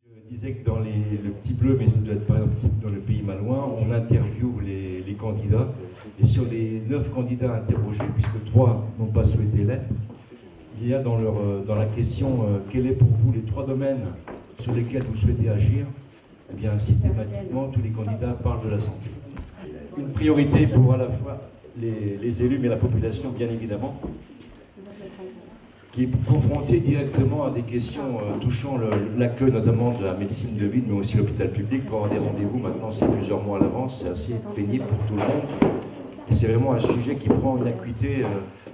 Je disais que dans le Petit Bleu, mais ça doit être par exemple dans le Pays Malouin, on interviewe les candidats. Et sur les 9 candidats interrogés, puisque 3 n'ont pas souhaité l'être, il y a dans la question quel est pour vous les 3 domaines sur lesquels vous souhaitez agir, eh bien systématiquement tous les candidats parlent de la santé. Une priorité pour à la fois les élus mais la population bien évidemment, qui est confronté directement à des questions touchant l'accueil notamment de la médecine de ville, mais aussi l'hôpital public. Pour avoir des rendez-vous maintenant, c'est plusieurs mois à l'avance, c'est assez pénible pour tout le monde. Et c'est vraiment un sujet qui prend une acuité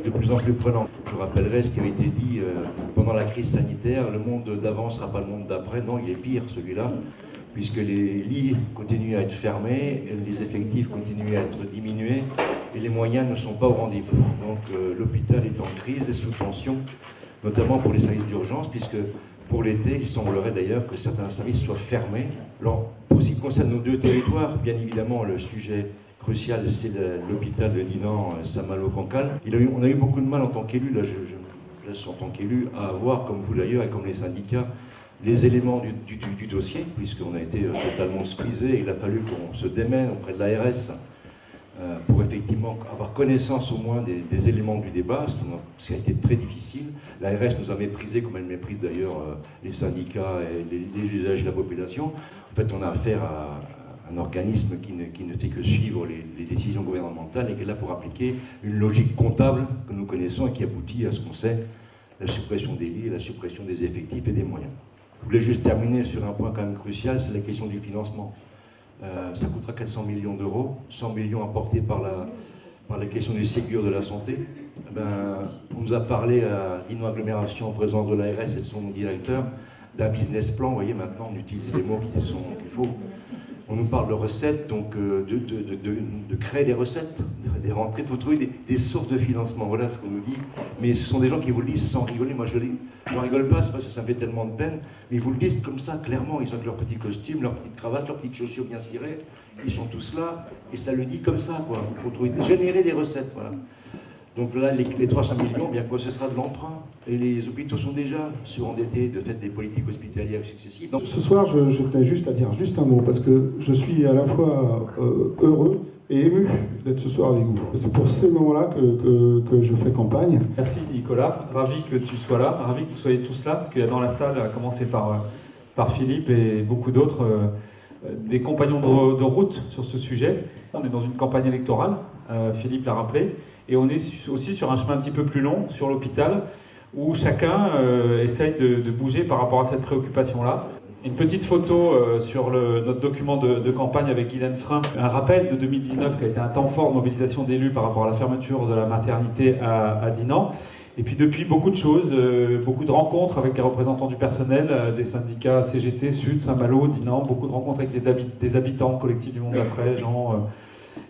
de plus en plus prenante. Je rappellerai ce qui avait été dit pendant la crise sanitaire, le monde d'avant ne sera pas le monde d'après. Non, il est pire celui-là, puisque les lits continuent à être fermés, les effectifs continuent à être diminués, et les moyens ne sont pas au rendez-vous. Donc l'hôpital est en crise et sous tension, notamment pour les services d'urgence, puisque pour l'été, il semblerait d'ailleurs que certains services soient fermés. Alors, pour ce qui concerne nos 2 territoires, bien évidemment, le sujet crucial, c'est l'hôpital de Dinan, Saint-Malo-Cancale. On a eu beaucoup de mal en tant qu'élu, là je laisse en tant qu'élu, à avoir, comme vous d'ailleurs et comme les syndicats, les éléments du dossier, puisqu'on a été totalement squeezé et il a fallu qu'on se démène auprès de l'ARS pour effectivement avoir connaissance au moins des éléments du débat, ce qui a été très difficile. L'ARS nous a méprisés, comme elle méprise d'ailleurs les syndicats et les usagers de la population. En fait, on a affaire à un organisme qui ne fait que suivre les décisions gouvernementales et qui est là pour appliquer une logique comptable que nous connaissons et qui aboutit à ce qu'on sait, la suppression des lits, la suppression des effectifs et des moyens. Je voulais juste terminer sur un point quand même crucial, c'est la question du financement. Ça coûtera 400 millions d'euros, 100 millions apportés par la question du Ségur de la santé. On nous a parlé à Dinan Agglomération, en présence de l'ARS et de son directeur, d'un business plan. Vous voyez, maintenant on utilise les mots qu'il faut. On nous parle de recettes, donc de créer des recettes, des rentrées. Il faut trouver des sources de financement, voilà ce qu'on nous dit. Mais ce sont des gens qui vous le disent sans rigoler. Moi, je ne rigole pas, c'est parce que ça me fait tellement de peine. Mais ils vous le disent comme ça, clairement. Ils ont leur petit costume, leur petite cravate, leurs petites chaussures bien cirées. Ils sont tous là, et ça le dit comme ça, quoi. Il faut générer des recettes, voilà. Donc là, les 300 millions, bien quoi, ce sera de l'emprunt. Et les hôpitaux sont déjà surendettés de fait des politiques hospitalières successives. Donc... Ce soir, je tenais juste à dire juste un mot, parce que je suis à la fois heureux et ému d'être ce soir avec vous. C'est pour ces moments-là que je fais campagne. Merci Nicolas, ravi que tu sois là, ravi que vous soyez tous là, parce qu'il y a dans la salle, à commencer par Philippe et beaucoup d'autres, des compagnons de route sur ce sujet. On est dans une campagne électorale, Philippe l'a rappelé, et on est aussi sur un chemin un petit peu plus long, sur l'hôpital, où chacun essaye de bouger par rapport à cette préoccupation-là. Une petite photo sur notre document de campagne avec Guylaine Frein, un rappel de 2019 qui a été un temps fort de mobilisation d'élus par rapport à la fermeture de la maternité à Dinan. Et puis depuis, beaucoup de choses, beaucoup de rencontres avec les représentants du personnel, des syndicats CGT, Sud, Saint-Malo, Dinan, beaucoup de rencontres avec des habitants, collectifs du monde d'après, Jean,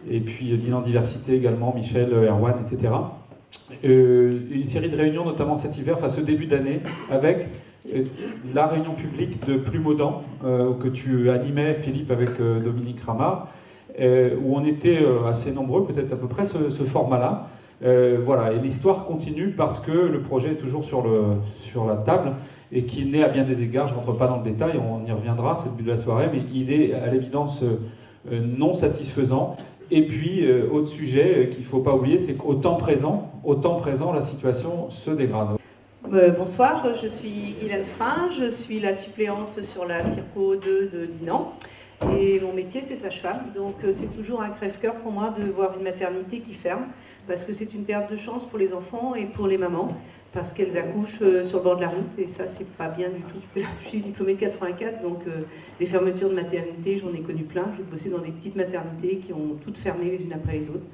et puis Dinan Diversité également, Michel, Erwan, etc. Une série de réunions, notamment cet hiver, enfin ce début d'année, avec la réunion publique de Plumaudan, que tu animais, Philippe, avec Dominique Ramard, où on était assez nombreux, peut-être à peu près ce format-là. Voilà, et l'histoire continue parce que le projet est toujours sur la table et qu'il n'est à bien des égards, je ne rentre pas dans le détail, on y reviendra, c'est le but de la soirée, mais il est à l'évidence non satisfaisant. Et puis, autre sujet qu'il ne faut pas oublier, c'est qu'au temps présent, la situation se dégrade. Bonsoir, je suis Guylaine Frein, je suis la suppléante sur la Circo 2 de Dinan. Et mon métier, c'est sage-femme, donc c'est toujours un crève-cœur pour moi de voir une maternité qui ferme, parce que c'est une perte de chance pour les enfants et pour les mamans, parce qu'elles accouchent sur le bord de la route, et ça, c'est pas bien du tout. Je suis diplômée de 84, donc les fermetures de maternité, j'en ai connu plein. J'ai bossé dans des petites maternités qui ont toutes fermé les unes après les autres,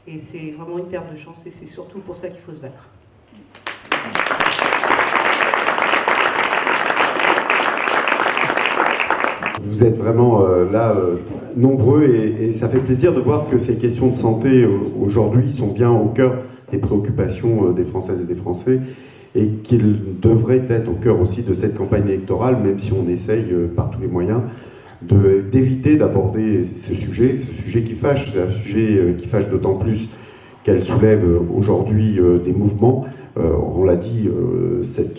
et c'est vraiment une perte de chance, et c'est surtout pour ça qu'il faut se battre. Vous êtes vraiment nombreux et ça fait plaisir de voir que ces questions de santé aujourd'hui sont bien au cœur des préoccupations des Françaises et des Français et qu'ils devraient être au cœur aussi de cette campagne électorale, même si on essaye par tous les moyens d'éviter d'aborder ce sujet qui fâche, c'est un sujet qui fâche d'autant plus qu'elle soulève aujourd'hui des mouvements on l'a dit, 7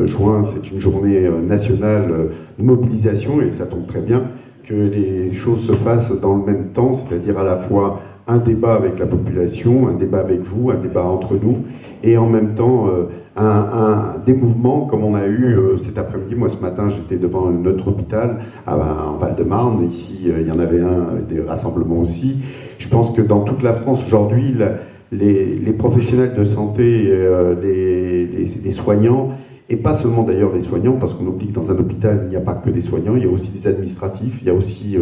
juin, c'est une journée nationale de mobilisation, et ça tombe très bien que les choses se fassent dans le même temps, c'est-à-dire à la fois un débat avec la population, un débat avec vous, un débat entre nous, et en même temps des mouvements comme on a eu cet après-midi. Moi ce matin j'étais devant notre hôpital en Val-de-Marne, ici il y en avait des rassemblements aussi. Je pense que dans toute la France aujourd'hui, les professionnels de santé, les soignants, et pas seulement d'ailleurs les soignants, parce qu'on oublie que dans un hôpital il n'y a pas que des soignants, il y a aussi des administratifs, il y a aussi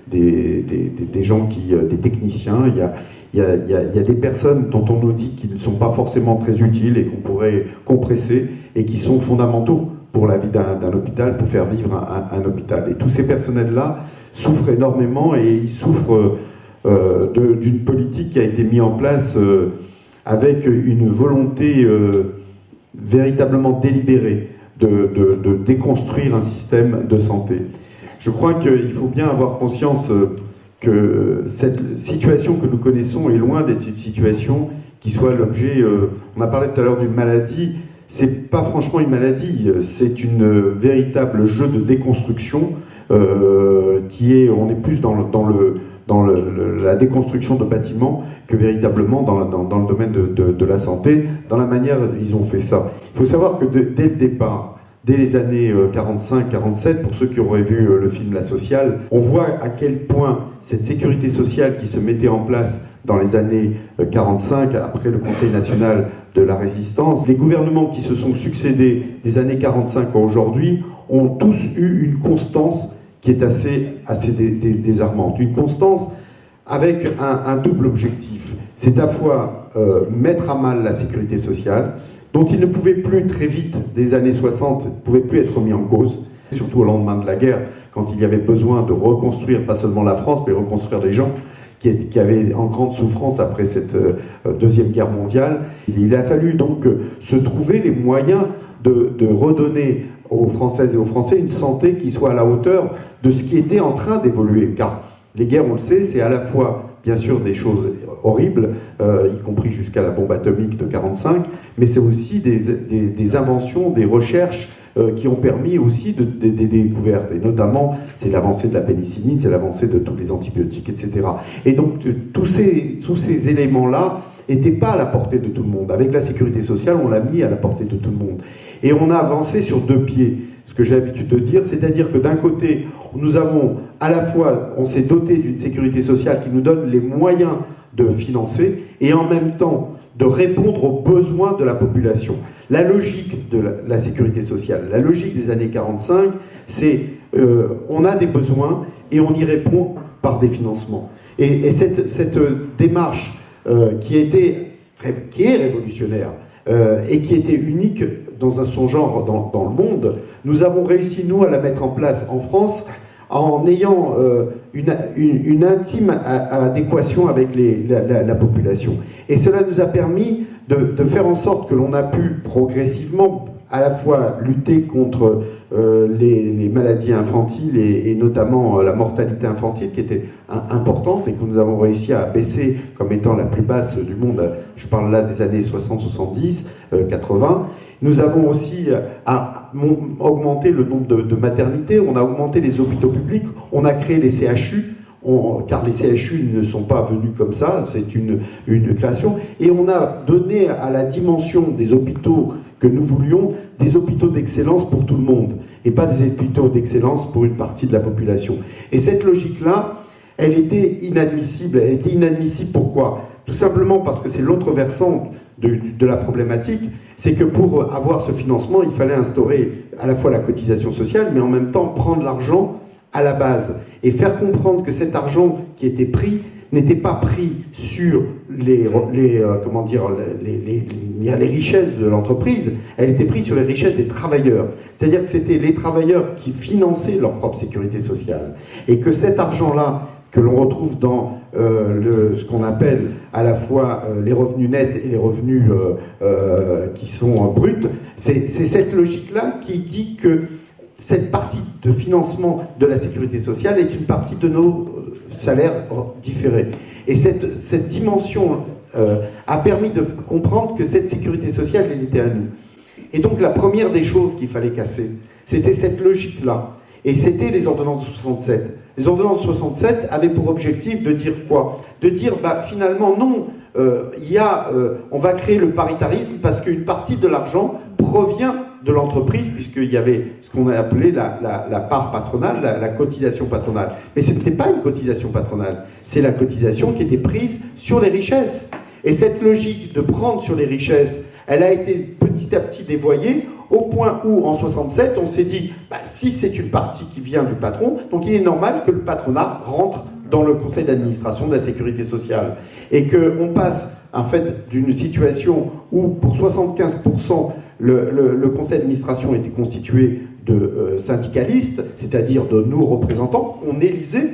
des gens des techniciens, il y a des personnes dont on nous dit qu'ils ne sont pas forcément très utiles et qu'on pourrait compresser, et qui sont fondamentaux pour la vie d'un hôpital, pour faire vivre un hôpital. Et tous ces personnels-là souffrent énormément, et ils souffrent d'une politique qui a été mise en place avec une volonté véritablement délibérée de déconstruire un système de santé. Je crois qu'il faut bien avoir conscience que cette situation que nous connaissons est loin d'être une situation qui soit l'objet... on a parlé tout à l'heure d'une maladie, c'est pas franchement une maladie, c'est une véritable jeu de déconstruction on est plus dans la déconstruction de bâtiments que véritablement dans le domaine de la santé, dans la manière dont ils ont fait ça. Il faut savoir que dès le départ, dès les années 45-47, pour ceux qui auraient vu le film La Sociale, on voit à quel point cette sécurité sociale qui se mettait en place dans les années 45, après le Conseil national de la résistance, les gouvernements qui se sont succédés des années 45 à aujourd'hui ont tous eu une constance qui est assez désarmante. Une constance avec un double objectif. C'est à la fois mettre à mal la sécurité sociale, dont il ne pouvait plus très vite, des années 60, ne pouvait plus être mis en cause, surtout au lendemain de la guerre, quand il y avait besoin de reconstruire, pas seulement la France, mais reconstruire les gens qui avaient en grande souffrance après cette Deuxième Guerre mondiale. Il a fallu donc se trouver les moyens de redonner aux Françaises et aux Français une santé qui soit à la hauteur de ce qui était en train d'évoluer. Car les guerres, on le sait, c'est à la fois, bien sûr, des choses horribles, y compris jusqu'à la bombe atomique de 1945, mais c'est aussi des inventions, des recherches qui ont permis aussi des découvertes. Et notamment, c'est l'avancée de la pénicilline, c'est l'avancée de tous les antibiotiques, etc. Et donc, tous ces éléments-là n'étaient pas à la portée de tout le monde. Avec la sécurité sociale, on l'a mis à la portée de tout le monde. Et on a avancé sur deux pieds, ce que j'ai l'habitude de dire, c'est-à-dire que d'un côté, nous avons à la fois, on s'est doté d'une sécurité sociale qui nous donne les moyens de financer, et en même temps de répondre aux besoins de la population. La logique de la sécurité sociale, la logique des années 45, c'est on a des besoins et on y répond par des financements. Et cette démarche qui est révolutionnaire et qui était unique dans son genre dans le monde, nous avons réussi, nous, à la mettre en place en France en ayant une intime adéquation avec la population. Et cela nous a permis de faire en sorte que l'on a pu progressivement à la fois lutter contre les maladies infantiles et notamment la mortalité infantile qui était importante et que nous avons réussi à baisser comme étant la plus basse du monde. Je parle là des années 60, 70, 80. Nous avons aussi augmenté le nombre de maternités, on a augmenté les hôpitaux publics, on a créé les CHU, car les CHU ne sont pas venus comme ça, c'est une création, et on a donné à la dimension des hôpitaux que nous voulions des hôpitaux d'excellence pour tout le monde, et pas des hôpitaux d'excellence pour une partie de la population. Et cette logique-là, elle était inadmissible. Elle était inadmissible pourquoi ? Tout simplement parce que c'est l'autre versant de la problématique, c'est que pour avoir ce financement, il fallait instaurer à la fois la cotisation sociale, mais en même temps prendre l'argent à la base et faire comprendre que cet argent qui était pris n'était pas pris sur les richesses de l'entreprise, elle était prise sur les richesses des travailleurs. C'est-à-dire que c'était les travailleurs qui finançaient leur propre sécurité sociale. Et que cet argent-là, que l'on retrouve dans ce qu'on appelle à la fois les revenus nets et les revenus qui sont bruts, c'est cette logique-là qui dit que cette partie de financement de la sécurité sociale est une partie de nos salaires différés. Et cette dimension a permis de comprendre que cette sécurité sociale, elle était à nous. Et donc la première des choses qu'il fallait casser, c'était cette logique-là. Et c'était les ordonnances de 67. Les ordonnances de 67 avaient pour objectif de dire quoi? De dire, finalement, non, on va créer le paritarisme parce qu'une partie de l'argent provient de l'entreprise, puisqu'il y avait ce qu'on a appelé la part patronale, la cotisation patronale. Mais ce n'était pas une cotisation patronale, c'est la cotisation qui était prise sur les richesses. Et cette logique de prendre sur les richesses, elle a été petit à petit dévoyée, au point où, en 67, on s'est dit, si c'est une partie qui vient du patron, donc il est normal que le patronat rentre dans le conseil d'administration de la sécurité sociale. Et qu'on passe, en fait, d'une situation où, pour 75%, le conseil d'administration était constitué de syndicalistes, c'est-à-dire de nos représentants, on élisait,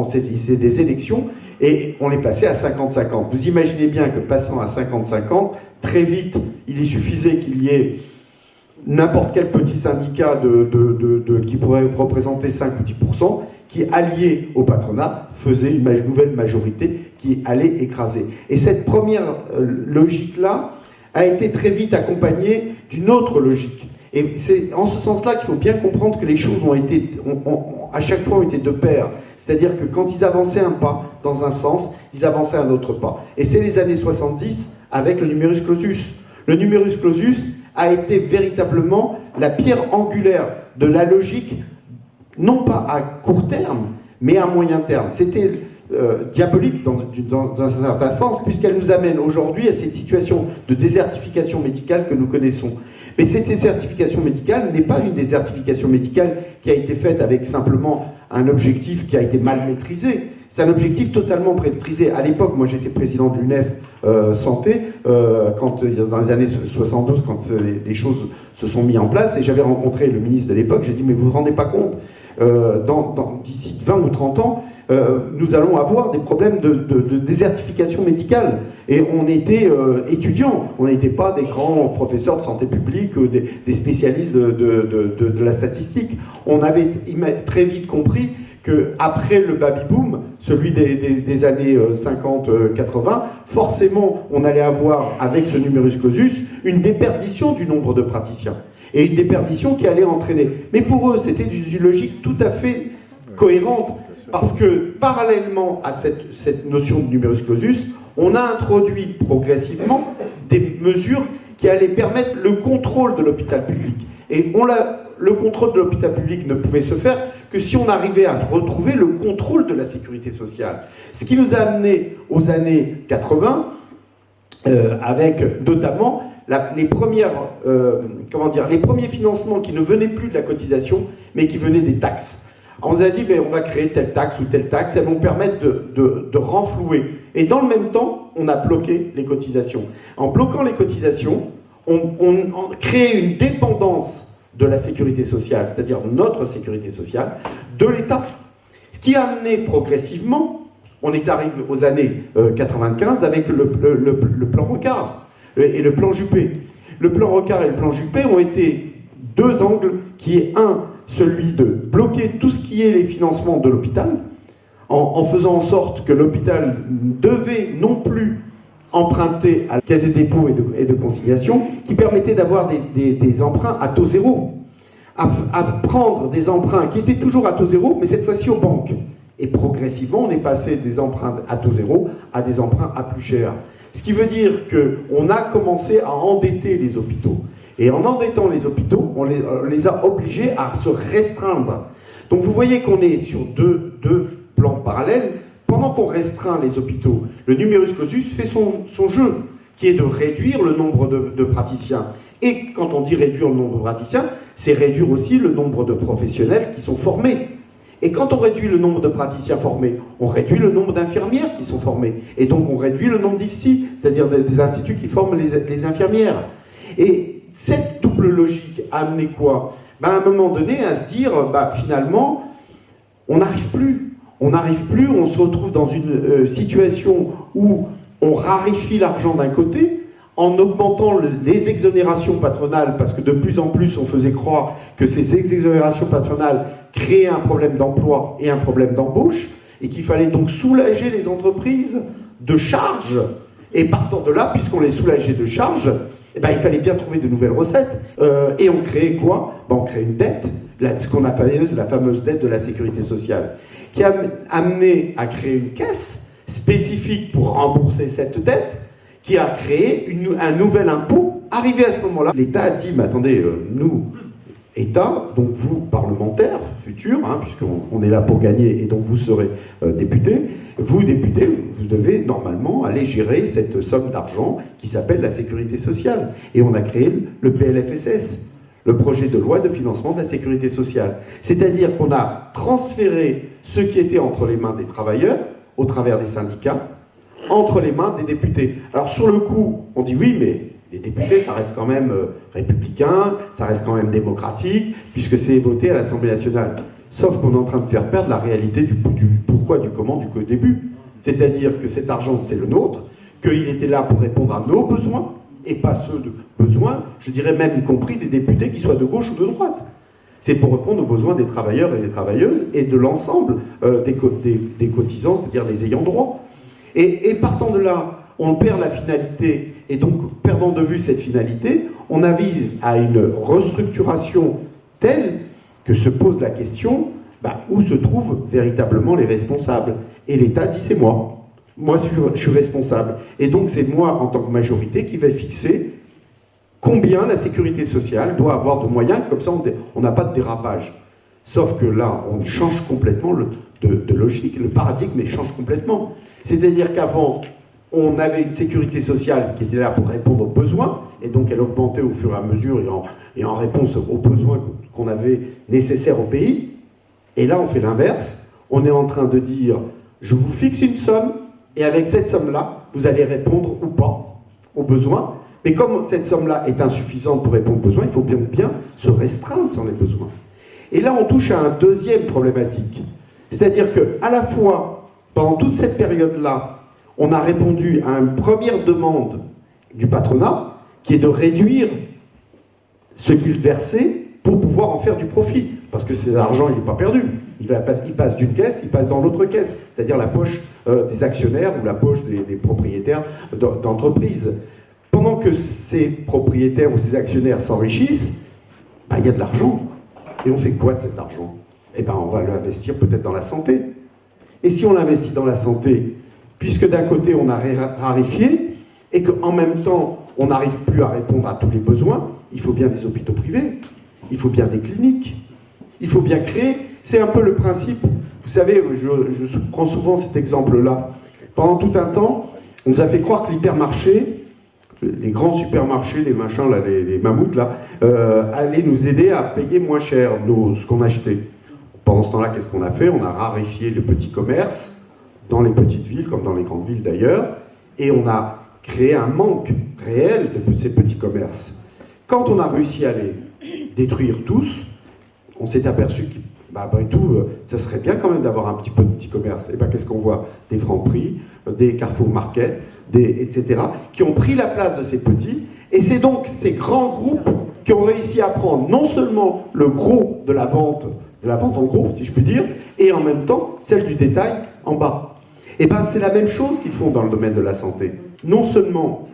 c'était des élections, et on les plaçait à 50-50. Vous imaginez bien que passant à 50-50, très vite, il suffisait qu'il y ait n'importe quel petit syndicat qui pourrait représenter 5 ou 10%, qui, allié au patronat, faisait une nouvelle majorité qui allait écraser. Et cette première logique-là a été très vite accompagnée d'une autre logique. Et c'est en ce sens-là qu'il faut bien comprendre que les choses à chaque fois ont été de pair. C'est-à-dire que quand ils avançaient un pas dans un sens, ils avançaient un autre pas. Et c'est les années 70 avec le numerus clausus. Le numerus clausus a été véritablement la pierre angulaire de la logique, non pas à court terme, mais à moyen terme. C'était diabolique dans un certain sens, puisqu'elle nous amène aujourd'hui à cette situation de désertification médicale que nous connaissons. Mais cette désertification médicale n'est pas une désertification médicale qui a été faite avec simplement un objectif qui a été mal maîtrisé. C'est un objectif totalement maîtrisé. À l'époque, moi j'étais président de l'UNEF Santé, dans les années 72, quand les choses se sont mises en place, et j'avais rencontré le ministre de l'époque, j'ai dit, mais vous ne vous rendez pas compte, d'ici 20 ou 30 ans, nous allons avoir des problèmes de désertification médicale. Et on était étudiants, on n'était pas des grands professeurs de santé publique, des spécialistes de la statistique. On avait très vite compris qu'après le baby-boom, celui des années 50-80, forcément, on allait avoir, avec ce numerus clausus, une déperdition du nombre de praticiens. Et une déperdition qui allait entraîner. Mais pour eux, c'était une logique tout à fait cohérente, parce que, parallèlement à cette notion de numerus clausus, on a introduit progressivement des mesures qui allaient permettre le contrôle de l'hôpital public. Et le contrôle de l'hôpital public ne pouvait se faire que si on arrivait à retrouver le contrôle de la sécurité sociale. Ce qui nous a amené aux années 80, avec notamment les premiers financements qui ne venaient plus de la cotisation, mais qui venaient des taxes. On nous a dit, on va créer telle taxe ou telle taxe, elles vont permettre de renflouer. Et dans le même temps, on a bloqué les cotisations. En bloquant les cotisations, on crée une dépendance de la sécurité sociale, c'est-à-dire notre sécurité sociale, de l'État. Ce qui a amené progressivement, on est arrivé aux années 95 avec le plan Rocard et le plan Juppé. Le plan Rocard et le plan Juppé ont été deux angles qui est celui de bloquer tout ce qui est les financements de l'hôpital, en faisant en sorte que l'hôpital devait non plus emprunter à la Caisse des dépôts et de conciliation, qui permettait d'avoir des emprunts à taux zéro, à prendre des emprunts qui étaient toujours à taux zéro, mais cette fois-ci aux banques. Et progressivement, on est passé des emprunts à taux zéro à des emprunts à plus cher. Ce qui veut dire qu'on a commencé à endetter les hôpitaux. Et en endettant les hôpitaux, on les a obligés à se restreindre. Donc vous voyez qu'on est sur deux plans parallèles. Pendant qu'on restreint les hôpitaux, le numerus clausus fait son jeu, qui est de réduire le nombre de praticiens. Et quand on dit réduire le nombre de praticiens, c'est réduire aussi le nombre de professionnels qui sont formés. Et quand on réduit le nombre de praticiens formés, on réduit le nombre d'infirmières qui sont formées. Et donc on réduit le nombre d'IFSI, c'est-à-dire des instituts qui forment les infirmières. Et cette double logique a amené quoi ? À un moment donné, à se dire, finalement, on n'arrive plus. On n'arrive plus, on se retrouve dans une situation où on raréfie l'argent d'un côté, en augmentant les exonérations patronales, parce que de plus en plus on faisait croire que ces exonérations patronales créaient un problème d'emploi et un problème d'embauche, et qu'il fallait donc soulager les entreprises de charges Et partant de là, puisqu'on les soulageait de charges, eh ben, il fallait bien trouver de nouvelles recettes. Et on créait quoi? On créait une dette, ce qu'on appelle la fameuse dette de la sécurité sociale, qui a amené à créer une caisse spécifique pour rembourser cette dette, qui a créé un nouvel impôt. Arrivé à ce moment-là, l'État a dit, mais attendez, nous, État, donc vous, parlementaires futurs, puisqu'on est là pour gagner, et donc vous serez députés, vous, députés, vous devez normalement aller gérer cette somme d'argent qui s'appelle la sécurité sociale. Et on a créé le PLFSS, le projet de loi de financement de la sécurité sociale. C'est-à-dire qu'on a transféré ce qui était entre les mains des travailleurs, au travers des syndicats, entre les mains des députés. Alors sur le coup, on dit oui, mais les députés, ça reste quand même républicain, ça reste quand même démocratique, puisque c'est voté à l'Assemblée nationale. Sauf qu'on est en train de faire perdre la réalité du pourquoi, du comment, du début. C'est-à-dire que cet argent, c'est le nôtre, qu'il était là pour répondre à nos besoins, et pas ceux de besoins, je dirais même y compris des députés qui soient de gauche ou de droite. C'est pour répondre aux besoins des travailleurs et des travailleuses, et de l'ensemble des cotisants, c'est-à-dire les ayants droit. Et partant de là, on perd la finalité, et donc, perdant de vue cette finalité, on arrive à une restructuration telle que se pose la question, où se trouvent véritablement les responsables? Et l'État dit, c'est moi. Moi, je suis responsable. Et donc, c'est moi, en tant que majorité, qui vais fixer combien la sécurité sociale doit avoir de moyens, comme ça, on n'a pas de dérapage. Sauf que là, on change complètement de logique, le paradigme change complètement. C'est-à-dire qu'avant, on avait une sécurité sociale qui était là pour répondre aux besoins, et donc elle augmentait au fur et à mesure et en réponse aux besoins qu'on avait nécessaires au pays. Et là, on fait l'inverse. On est en train de dire, je vous fixe une somme, et avec cette somme-là, vous allez répondre ou pas aux besoins. Mais comme cette somme-là est insuffisante pour répondre aux besoins, il faut bien se restreindre sur les besoins. Et là, on touche à une deuxième problématique. C'est-à-dire qu'à la fois, pendant toute cette période-là, on a répondu à une première demande du patronat, qui est de réduire ce qu'il versait pour pouvoir en faire du profit. Parce que cet argent, il n'est pas perdu. Il passe d'une caisse, il passe dans l'autre caisse, c'est-à-dire la poche des actionnaires ou la poche des propriétaires d'entreprises. Pendant que ces propriétaires ou ces actionnaires s'enrichissent, il y a de l'argent. Et on fait quoi de cet argent? On va l'investir peut-être dans la santé. Et si on l'investit dans la santé, puisque d'un côté on a raréfié, et qu'en même temps on n'arrive plus à répondre à tous les besoins, il faut bien des hôpitaux privés, il faut bien des cliniques, il faut bien créer. C'est un peu le principe, vous savez, je prends souvent cet exemple-là. Pendant tout un temps, on nous a fait croire que l'hypermarché, les grands supermarchés, les machins, là, les mammouths, là, allaient nous aider à payer moins cher ce qu'on achetait. Pendant ce temps-là, qu'est-ce qu'on a fait? On a raréfié le petit commerce, dans les petites villes, comme dans les grandes villes d'ailleurs, et on a créé un manque réel de ces petits commerces. Quand on a réussi à les détruire tous, on s'est aperçu que, après tout, ça serait bien quand même d'avoir un petit peu de petit commerce. Et qu'est-ce qu'on voit? Des Franprix, des Carrefour Market, etc., qui ont pris la place de ces petits, et c'est donc ces grands groupes qui ont réussi à prendre non seulement le gros de la vente en gros, si je puis dire, et en même temps, celle du détail en bas. C'est la même chose qu'ils font dans le domaine de la santé. Non seulement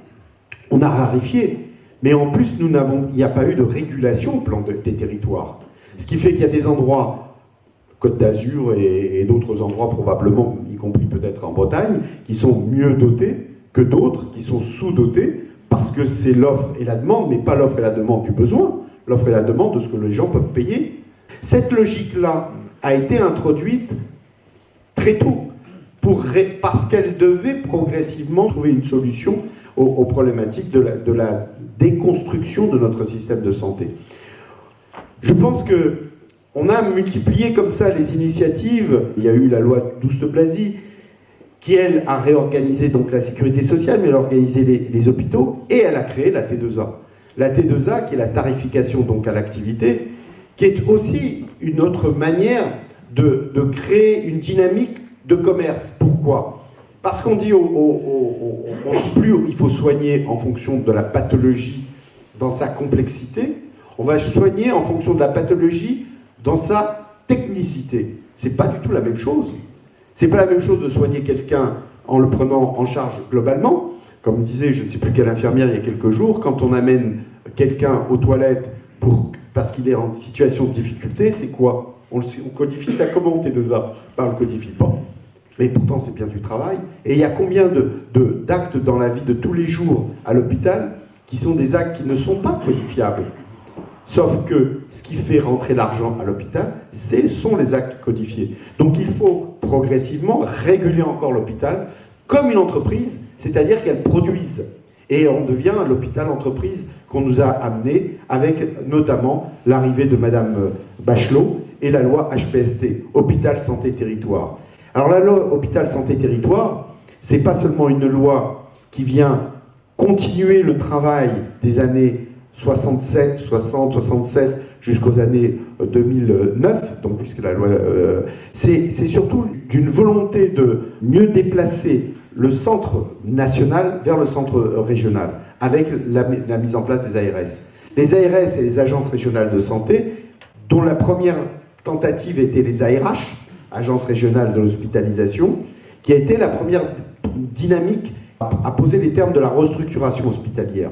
on a raréfié, mais en plus il n'y a pas eu de régulation au plan des territoires. Ce qui fait qu'il y a des endroits, Côte d'Azur et d'autres endroits probablement, y compris peut-être en Bretagne, qui sont mieux dotés que d'autres qui sont sous-dotés, parce que c'est l'offre et la demande, mais pas l'offre et la demande du besoin, l'offre et la demande de ce que les gens peuvent payer. Cette logique-là a été introduite très tôt, parce qu'elle devait progressivement trouver une solution aux problématiques de la déconstruction de notre système de santé. Je pense qu'on a multiplié comme ça les initiatives. Il y a eu la loi Douste-Blazy, qui, elle, a réorganisé donc la sécurité sociale, mais elle a organisé les hôpitaux, et elle a créé la T2A. La T2A, qui est la tarification donc à l'activité, qui est aussi une autre manière de créer une dynamique de commerce. Pourquoi? Parce qu'on dit, on dit plus il faut soigner en fonction de la pathologie dans sa complexité, on va soigner en fonction de la pathologie dans sa technicité. C'est pas du tout la même chose. C'est pas la même chose de soigner quelqu'un en le prenant en charge globalement comme disait je ne sais plus quelle infirmière il y a quelques jours, quand on amène quelqu'un aux toilettes parce qu'il est en situation de difficulté, c'est quoi? On codifie ça comment, T2A? Ben, on ne le codifie pas. Mais pourtant, c'est bien du travail. Et il y a combien d'actes dans la vie de tous les jours à l'hôpital qui sont des actes qui ne sont pas codifiables? Sauf que ce qui fait rentrer l'argent à l'hôpital, ce sont les actes codifiés. Donc il faut progressivement réguler encore l'hôpital comme une entreprise, c'est-à-dire qu'elle produise. Et on devient l'hôpital-entreprise qu'on nous a amené avec notamment l'arrivée de Madame Bachelot et la loi HPST, Hôpital Santé Territoire. Alors la loi Hôpital Santé Territoire, c'est pas seulement une loi qui vient continuer le travail des années 67, 60, 67 jusqu'aux années 2009, donc puisque la loi, c'est surtout d'une volonté de mieux déplacer le centre national vers le centre régional, avec la mise en place des ARS. Les ARS et les agences régionales de santé, dont la première tentative était les ARH, Agence régionale de l'hospitalisation, qui a été la première dynamique à poser les termes de la restructuration hospitalière.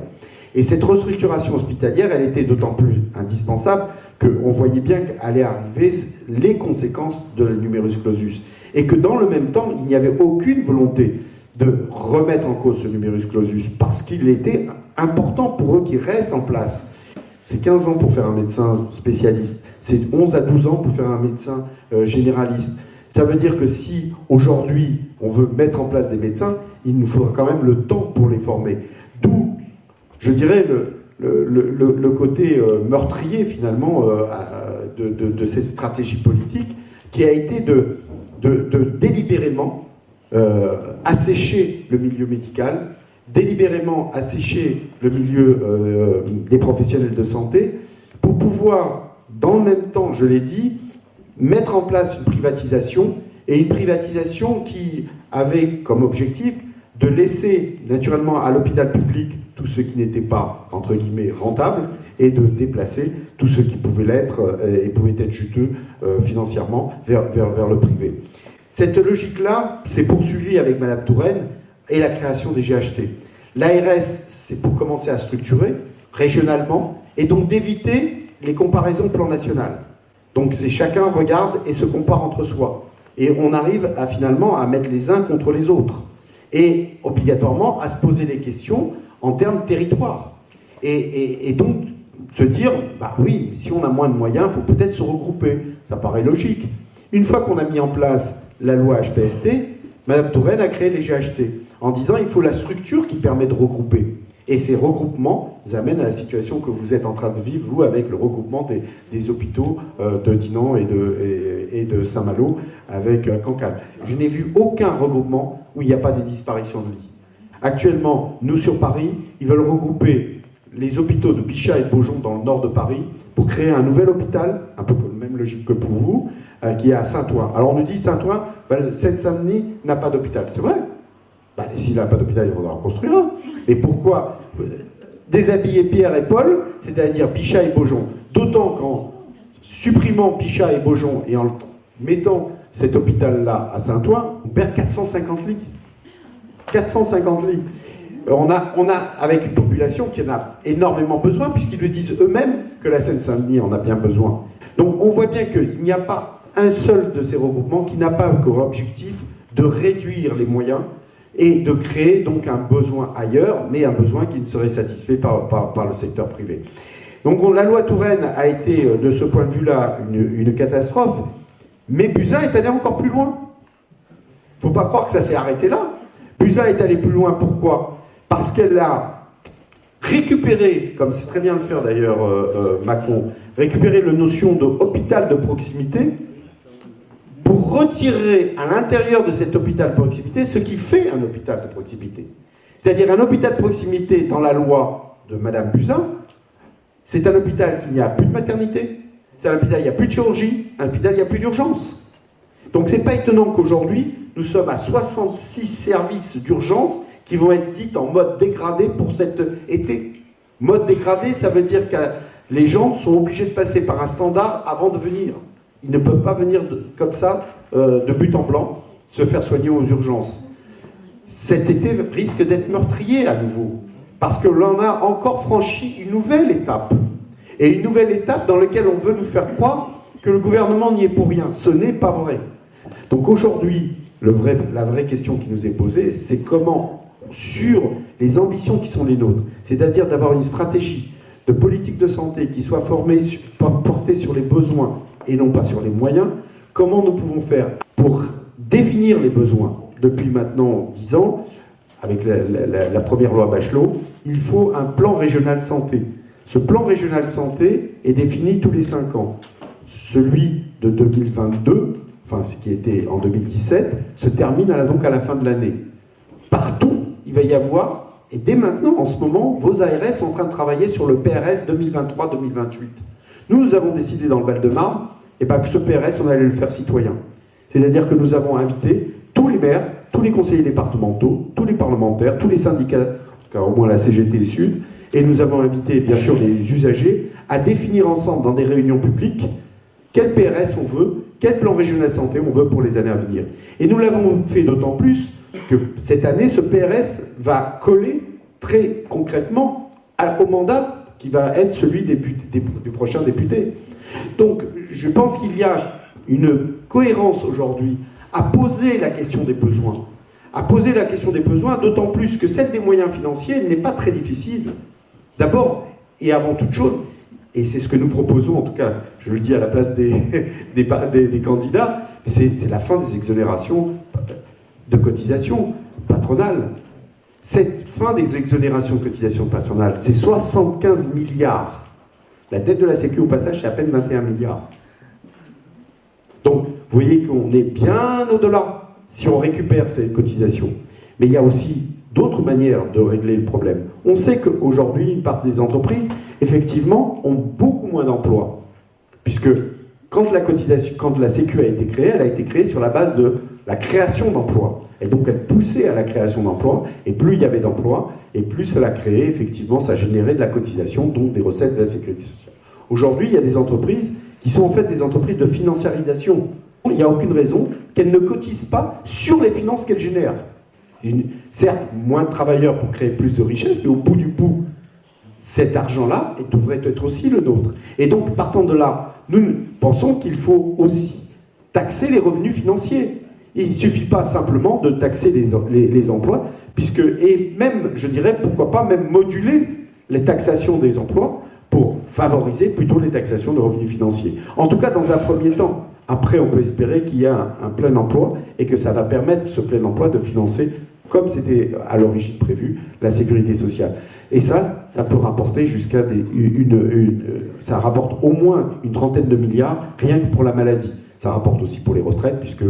Et cette restructuration hospitalière, elle était d'autant plus indispensable qu'on voyait bien qu'allaient arriver les conséquences de le numerus clausus. Et que dans le même temps, il n'y avait aucune volonté de remettre en cause ce numerus clausus, parce qu'il était important pour eux qu'il reste en place. C'est 15 ans pour faire un médecin spécialiste, c'est 11 à 12 ans pour faire un médecin généraliste. Ça veut dire que si aujourd'hui on veut mettre en place des médecins, il nous faudra quand même le temps pour les former. D'où, je dirais, le côté meurtrier finalement de ces stratégies politiques, qui a été de délibérément assécher le milieu médical, délibérément assécher le milieu des professionnels de santé, pour pouvoir, dans le même temps, je l'ai dit, mettre en place une privatisation, et une privatisation qui avait comme objectif de laisser naturellement à l'hôpital public tout ce qui n'était pas, entre guillemets, rentable, et de déplacer tout ce qui pouvait l'être et pouvait être juteux financièrement vers le privé. Cette logique-là s'est poursuivie avec Madame Touraine et la création des GHT. L'ARS, c'est pour commencer à structurer régionalement, et donc d'éviter les comparaisons plan national. Donc c'est chacun regarde et se compare entre soi. Et on arrive finalement à mettre les uns contre les autres. Et obligatoirement à se poser des questions en termes de territoire. Et donc se dire, bah oui, si on a moins de moyens, il faut peut-être se regrouper. Ça paraît logique. Une fois qu'on a mis en place la loi HPST, Madame Touraine a créé les GHT, en disant il faut la structure qui permet de regrouper. Et ces regroupements nous amènent à la situation que vous êtes en train de vivre, vous, avec le regroupement des hôpitaux de Dinan et de Saint-Malo avec Cancale. Je n'ai vu aucun regroupement où il n'y a pas des disparitions de lits. Actuellement, nous sur Paris, ils veulent regrouper les hôpitaux de Bichat et de Beaujon dans le nord de Paris pour créer un nouvel hôpital, un peu la même logique que pour vous, qui est à Saint-Ouen. Alors on nous dit Saint-Ouen, Seine-Saint-Denis n'a pas d'hôpital. C'est vrai. S'il n'a pas d'hôpital, il faudra en construire un. Mais pourquoi déshabiller Pierre et Paul, c'est-à-dire Bichat et Beaujon? D'autant qu'en supprimant Bichat et Beaujon et en mettant cet hôpital-là à Saint-Ouen, on perd 450 lits. 450 lits. On a, avec une population qui en a énormément besoin, puisqu'ils le disent eux-mêmes que la Seine-Saint-Denis en a bien besoin. Donc on voit bien qu'il n'y a pas un seul de ces regroupements qui n'a pas comme objectif de réduire les moyens et de créer donc un besoin ailleurs, mais un besoin qui ne serait satisfait par le secteur privé. Donc la loi Touraine a été, de ce point de vue-là, une catastrophe, mais Buzyn est allé encore plus loin. Il ne faut pas croire que ça s'est arrêté là. Buzyn est allé plus loin, pourquoi? Parce qu'elle a récupéré, comme c'est très bien le faire d'ailleurs Macron, récupéré la notion d'hôpital de proximité, pour retirer à l'intérieur de cet hôpital de proximité ce qui fait un hôpital de proximité. C'est-à-dire un hôpital de proximité dans la loi de Madame Buzyn, c'est un hôpital qui n'y a plus de maternité, c'est un hôpital où il n'y a plus de chirurgie, un hôpital où il n'y a plus d'urgence. Donc c'est pas étonnant qu'aujourd'hui, nous sommes à 66 services d'urgence qui vont être dits en mode dégradé pour cet été. Mode dégradé, ça veut dire que les gens sont obligés de passer par un standard avant de venir. Ils ne peuvent pas venir comme ça, de but en blanc, se faire soigner aux urgences. cet été risque d'être meurtrier à nouveau. Parce que l'on a encore franchi une nouvelle étape. Et une nouvelle étape dans laquelle on veut nous faire croire que le gouvernement n'y est pour rien. Ce n'est pas vrai. Donc aujourd'hui, la vraie question qui nous est posée, c'est comment, sur les ambitions qui sont les nôtres, c'est-à-dire d'avoir une stratégie de politique de santé qui soit portée sur les besoins et non pas sur les moyens, comment nous pouvons faire pour définir les besoins. Depuis maintenant 10 ans, avec la première loi Bachelot, il faut un plan régional santé. Ce plan régional santé est défini tous les 5 ans. Celui de 2022, enfin ce qui était en 2017, se termine donc à la fin de l'année. Partout, il va y avoir, et dès maintenant, en ce moment, vos ARS sont en train de travailler sur le PRS 2023-2028. Nous avons décidé dans le Val-de-Marne que ce PRS, on allait le faire citoyen. C'est-à-dire que nous avons invité tous les maires, tous les conseillers départementaux, tous les parlementaires, tous les syndicats, car au moins la CGT Sud, et nous avons invité bien sûr les usagers à définir ensemble dans des réunions publiques quel PRS on veut, quel plan régional de santé on veut pour les années à venir. Et nous l'avons fait d'autant plus que cette année, ce PRS va coller très concrètement au mandat qui va être celui du prochain député. Donc je pense qu'il y a une cohérence aujourd'hui à poser la question des besoins. À poser la question des besoins, d'autant plus que celle des moyens financiers n'est pas très difficile. D'abord, et avant toute chose, et c'est ce que nous proposons, en tout cas, je le dis à la place des candidats, c'est la fin des exonérations de cotisations patronales. Cette fin des exonérations de cotisations patronales, c'est 75 milliards. La dette de la Sécu, au passage, c'est à peine 21 milliards. Donc, vous voyez qu'on est bien au-delà si on récupère ces cotisations. Mais il y a aussi d'autres manières de régler le problème. On sait qu'aujourd'hui, une part des entreprises, effectivement, ont beaucoup moins d'emplois. Puisque quand la Sécu a été créée, elle a été créée sur la base de la création d'emplois. Et donc, elle poussait à la création d'emplois. Et plus il y avait d'emplois, et plus ça l'a créé, effectivement, ça générait de la cotisation, donc des recettes de la sécurité sociale. Aujourd'hui, il y a des entreprises qui sont en fait des entreprises de financiarisation. Il n'y a aucune raison qu'elles ne cotisent pas sur les finances qu'elles génèrent. Certes, moins de travailleurs pour créer plus de richesses, mais au bout du bout, cet argent-là devrait être aussi le nôtre. Et donc, partant de là, nous pensons qu'il faut aussi taxer les revenus financiers. Et il ne suffit pas simplement de taxer les emplois, et même, je dirais, pourquoi pas même moduler les taxations des emplois pour favoriser plutôt les taxations de revenus financiers. En tout cas, dans un premier temps. Après, on peut espérer qu'il y a un plein emploi et que ça va permettre, ce plein emploi, de financer, comme c'était à l'origine prévu, la sécurité sociale. Et ça peut rapporter jusqu'à ça rapporte au moins une trentaine de milliards, rien que pour la maladie. Ça rapporte aussi pour les retraites, puisque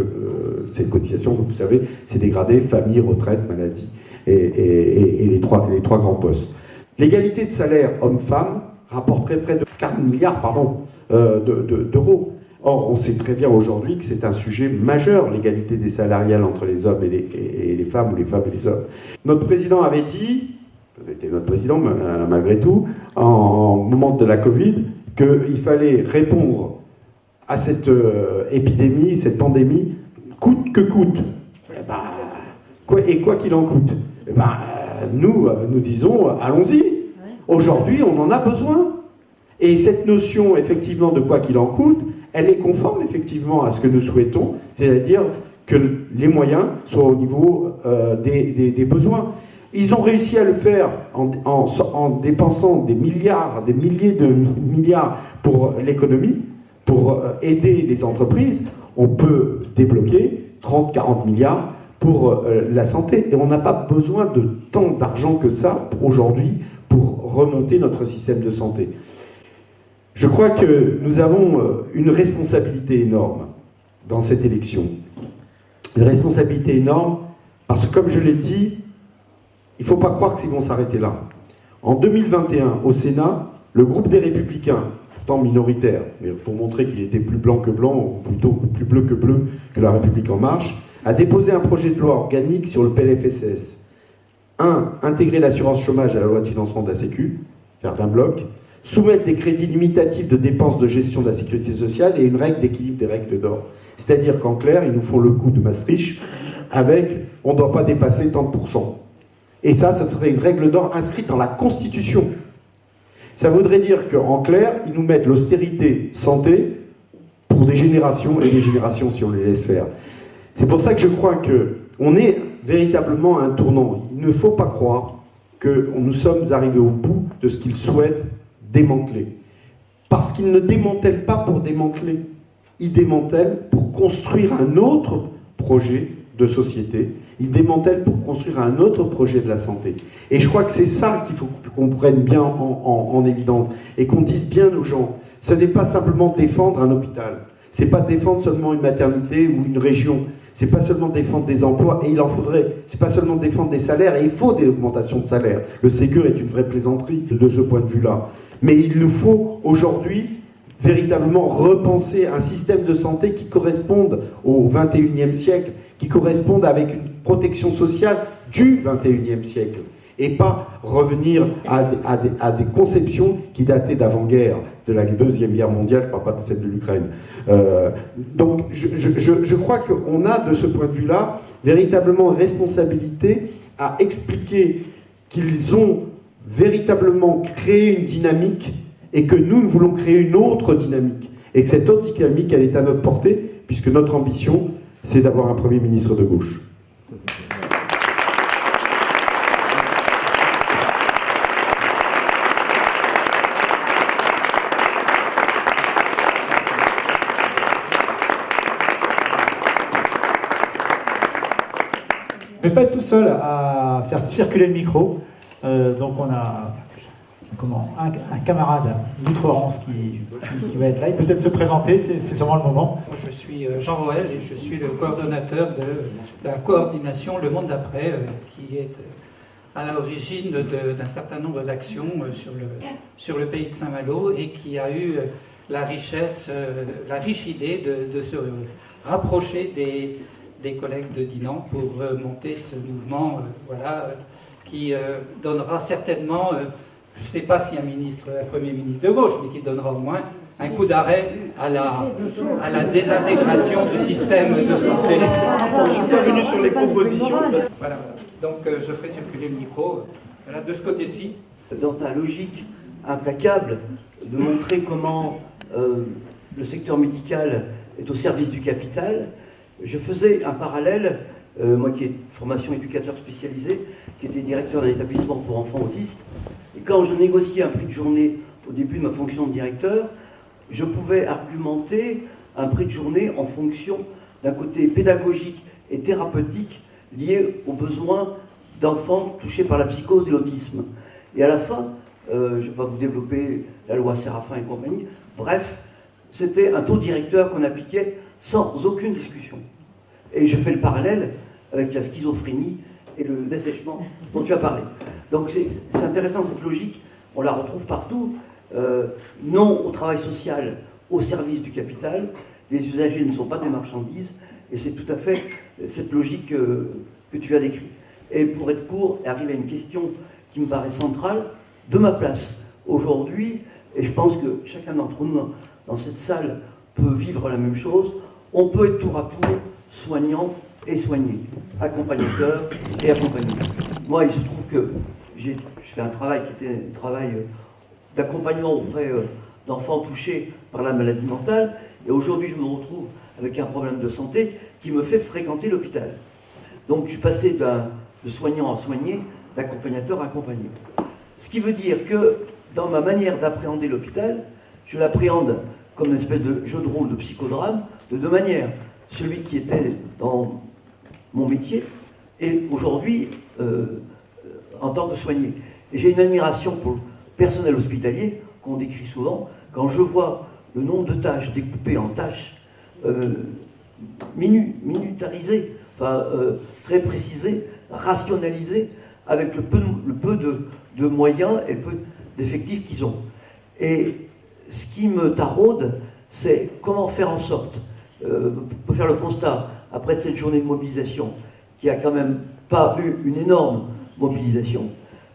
ces cotisations, comme vous savez, c'est dégradé, famille, retraite, maladie, et les trois grands postes. L'égalité de salaire homme-femme rapporterait près de 40 milliards d'euros. Or, on sait très bien aujourd'hui que c'est un sujet majeur, l'égalité des salariales entre les hommes et les femmes, ou les femmes et les hommes. Notre président avait dit, c'était notre président malgré tout, en moment de la Covid, qu'il fallait répondre à cette épidémie, cette pandémie, coûte que coûte. Et quoi qu'il en coûte. Nous disons, allons-y. Aujourd'hui, on en a besoin. Et cette notion, effectivement, de quoi qu'il en coûte, elle est conforme, effectivement, à ce que nous souhaitons, c'est-à-dire que les moyens soient au niveau des besoins. Ils ont réussi à le faire en dépensant des milliards, des milliers de milliards pour l'économie, pour aider les entreprises. On peut débloquer 30-40 milliards pour la santé. Et on n'a pas besoin de tant d'argent que ça, aujourd'hui, pour remonter notre système de santé. Je crois que nous avons une responsabilité énorme dans cette élection. Une responsabilité énorme parce que, comme je l'ai dit, il ne faut pas croire qu'ils vont s'arrêter là. En 2021, au Sénat, le groupe des Républicains, pourtant minoritaire, mais pour montrer qu'il était plus blanc que blanc, ou plutôt plus bleu que la République En Marche, a déposé un projet de loi organique sur le PLFSS. 1. Intégrer l'assurance chômage à la loi de financement de la Sécu, faire d'un bloc. Soumettre des crédits limitatifs de dépenses de gestion de la sécurité sociale et une règle d'équilibre des règles d'or. C'est-à-dire qu'en clair, ils nous font le coup de Maastricht, avec on ne doit pas dépasser tant de pourcents. Et ça serait une règle d'or inscrite dans la Constitution. Ça voudrait dire qu'en clair, ils nous mettent l'austérité santé pour des générations et des générations si on les laisse faire. C'est pour ça que je crois qu'on est véritablement à un tournant. Il ne faut pas croire que nous sommes arrivés au bout de ce qu'ils souhaitent démanteler. Parce qu'ils ne démantèlent pas pour démanteler. Ils démantèlent pour construire un autre projet de société. Ils démantèlent pour construire un autre projet de la santé. Et je crois que c'est ça qu'il faut qu'on prenne bien en évidence et qu'on dise bien aux gens. Ce n'est pas simplement défendre un hôpital. C'est pas défendre seulement une maternité ou une région. C'est pas seulement défendre des emplois, et il en faudrait. C'est pas seulement défendre des salaires, et il faut des augmentations de salaires. Le Ségur est une vraie plaisanterie de ce point de vue-là. Mais il nous faut aujourd'hui véritablement repenser un système de santé qui corresponde au XXIe siècle, qui corresponde avec une protection sociale du XXIe siècle, et pas revenir à des conceptions qui dataient d'avant-guerre, de la Deuxième Guerre mondiale, je ne parle pas de celle de l'Ukraine. Donc je crois qu'on a, de ce point de vue-là, véritablement responsabilité à expliquer qu'ils ont véritablement créé une dynamique et que nous voulons créer une autre dynamique. Et que cette autre dynamique, elle est à notre portée, puisque notre ambition, c'est d'avoir un Premier ministre de gauche. Je ne vais pas être tout seul à faire circuler le micro. Donc on a un camarade d'Outre-Rance qui va être là. Il peut peut-être se présenter, c'est sûrement le moment. Je suis Jean Roel et je suis le coordonnateur de la coordination Le Monde d'après, qui est à l'origine d'un certain nombre d'actions sur le pays de Saint-Malo et qui a eu la riche idée de se rapprocher des collègues de Dinan pour monter ce mouvement qui donnera certainement, je ne sais pas si un Premier ministre de gauche, mais qui donnera au moins un coup d'arrêt à la désintégration du système de santé. Je suis revenu sur les propositions. Voilà. Donc je ferai circuler le micro de ce côté-ci. Dans ta logique implacable de montrer comment le secteur médical est au service du capital, je faisais un parallèle, moi qui ai de formation éducateur spécialisé, qui était directeur d'un établissement pour enfants autistes, et quand je négociais un prix de journée au début de ma fonction de directeur, je pouvais argumenter un prix de journée en fonction d'un côté pédagogique et thérapeutique lié aux besoins d'enfants touchés par la psychose et l'autisme. Et à la fin, je ne vais pas vous développer la loi Séraphin et compagnie, bref, c'était un taux directeur qu'on appliquait sans aucune discussion. Et je fais le parallèle avec la schizophrénie et le dessèchement dont tu as parlé. Donc c'est intéressant cette logique, on la retrouve partout. Non au travail social au service du capital, les usagers ne sont pas des marchandises, et c'est tout à fait cette logique que tu as décrite. Et pour être court et arriver à une question qui me paraît centrale, de ma place aujourd'hui, et je pense que chacun d'entre nous dans cette salle peut vivre la même chose, on peut être tour à tour soignant et soigné, accompagnateur et accompagné. Moi, il se trouve que je fais un travail qui était un travail d'accompagnement auprès d'enfants touchés par la maladie mentale, et aujourd'hui je me retrouve avec un problème de santé qui me fait fréquenter l'hôpital. Donc je suis passé de soignant à soigné, d'accompagnateur à accompagné. Ce qui veut dire que dans ma manière d'appréhender l'hôpital, je l'appréhende comme une espèce de jeu de rôle, de psychodrame, de deux manières. Celui qui était dans mon métier, et aujourd'hui en tant que soigné. Et j'ai une admiration pour le personnel hospitalier, qu'on décrit souvent, quand je vois le nombre de tâches découpées en tâches minutarisées, enfin, très précisées, rationalisées, avec le peu de moyens et le peu d'effectifs qu'ils ont. Et ce qui me taraude, c'est comment faire en sorte, on peut faire le constat, après cette journée de mobilisation, qui a quand même pas eu une énorme mobilisation,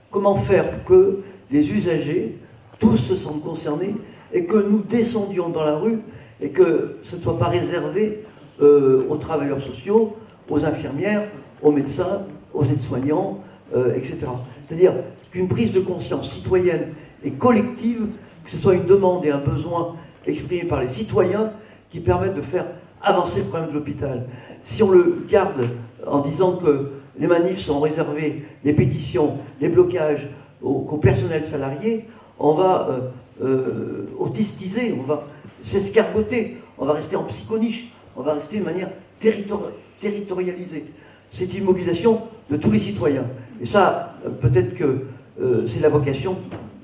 comment faire pour que les usagers, tous se sentent concernés, et que nous descendions dans la rue, et que ce ne soit pas réservé aux travailleurs sociaux, aux infirmières, aux médecins, aux aides-soignants, etc. C'est-à-dire qu'une prise de conscience citoyenne et collective, que ce soit une demande et un besoin exprimés par les citoyens qui permettent de faire avancer le problème de l'hôpital. Si on le garde en disant que les manifs sont réservés, les pétitions, les blocages qu'au personnel salarié, on va autistiser, on va s'escargoter, on va rester en psychoniche, on va rester de manière territorialisée. C'est une mobilisation de tous les citoyens. Et ça, peut-être que c'est la vocation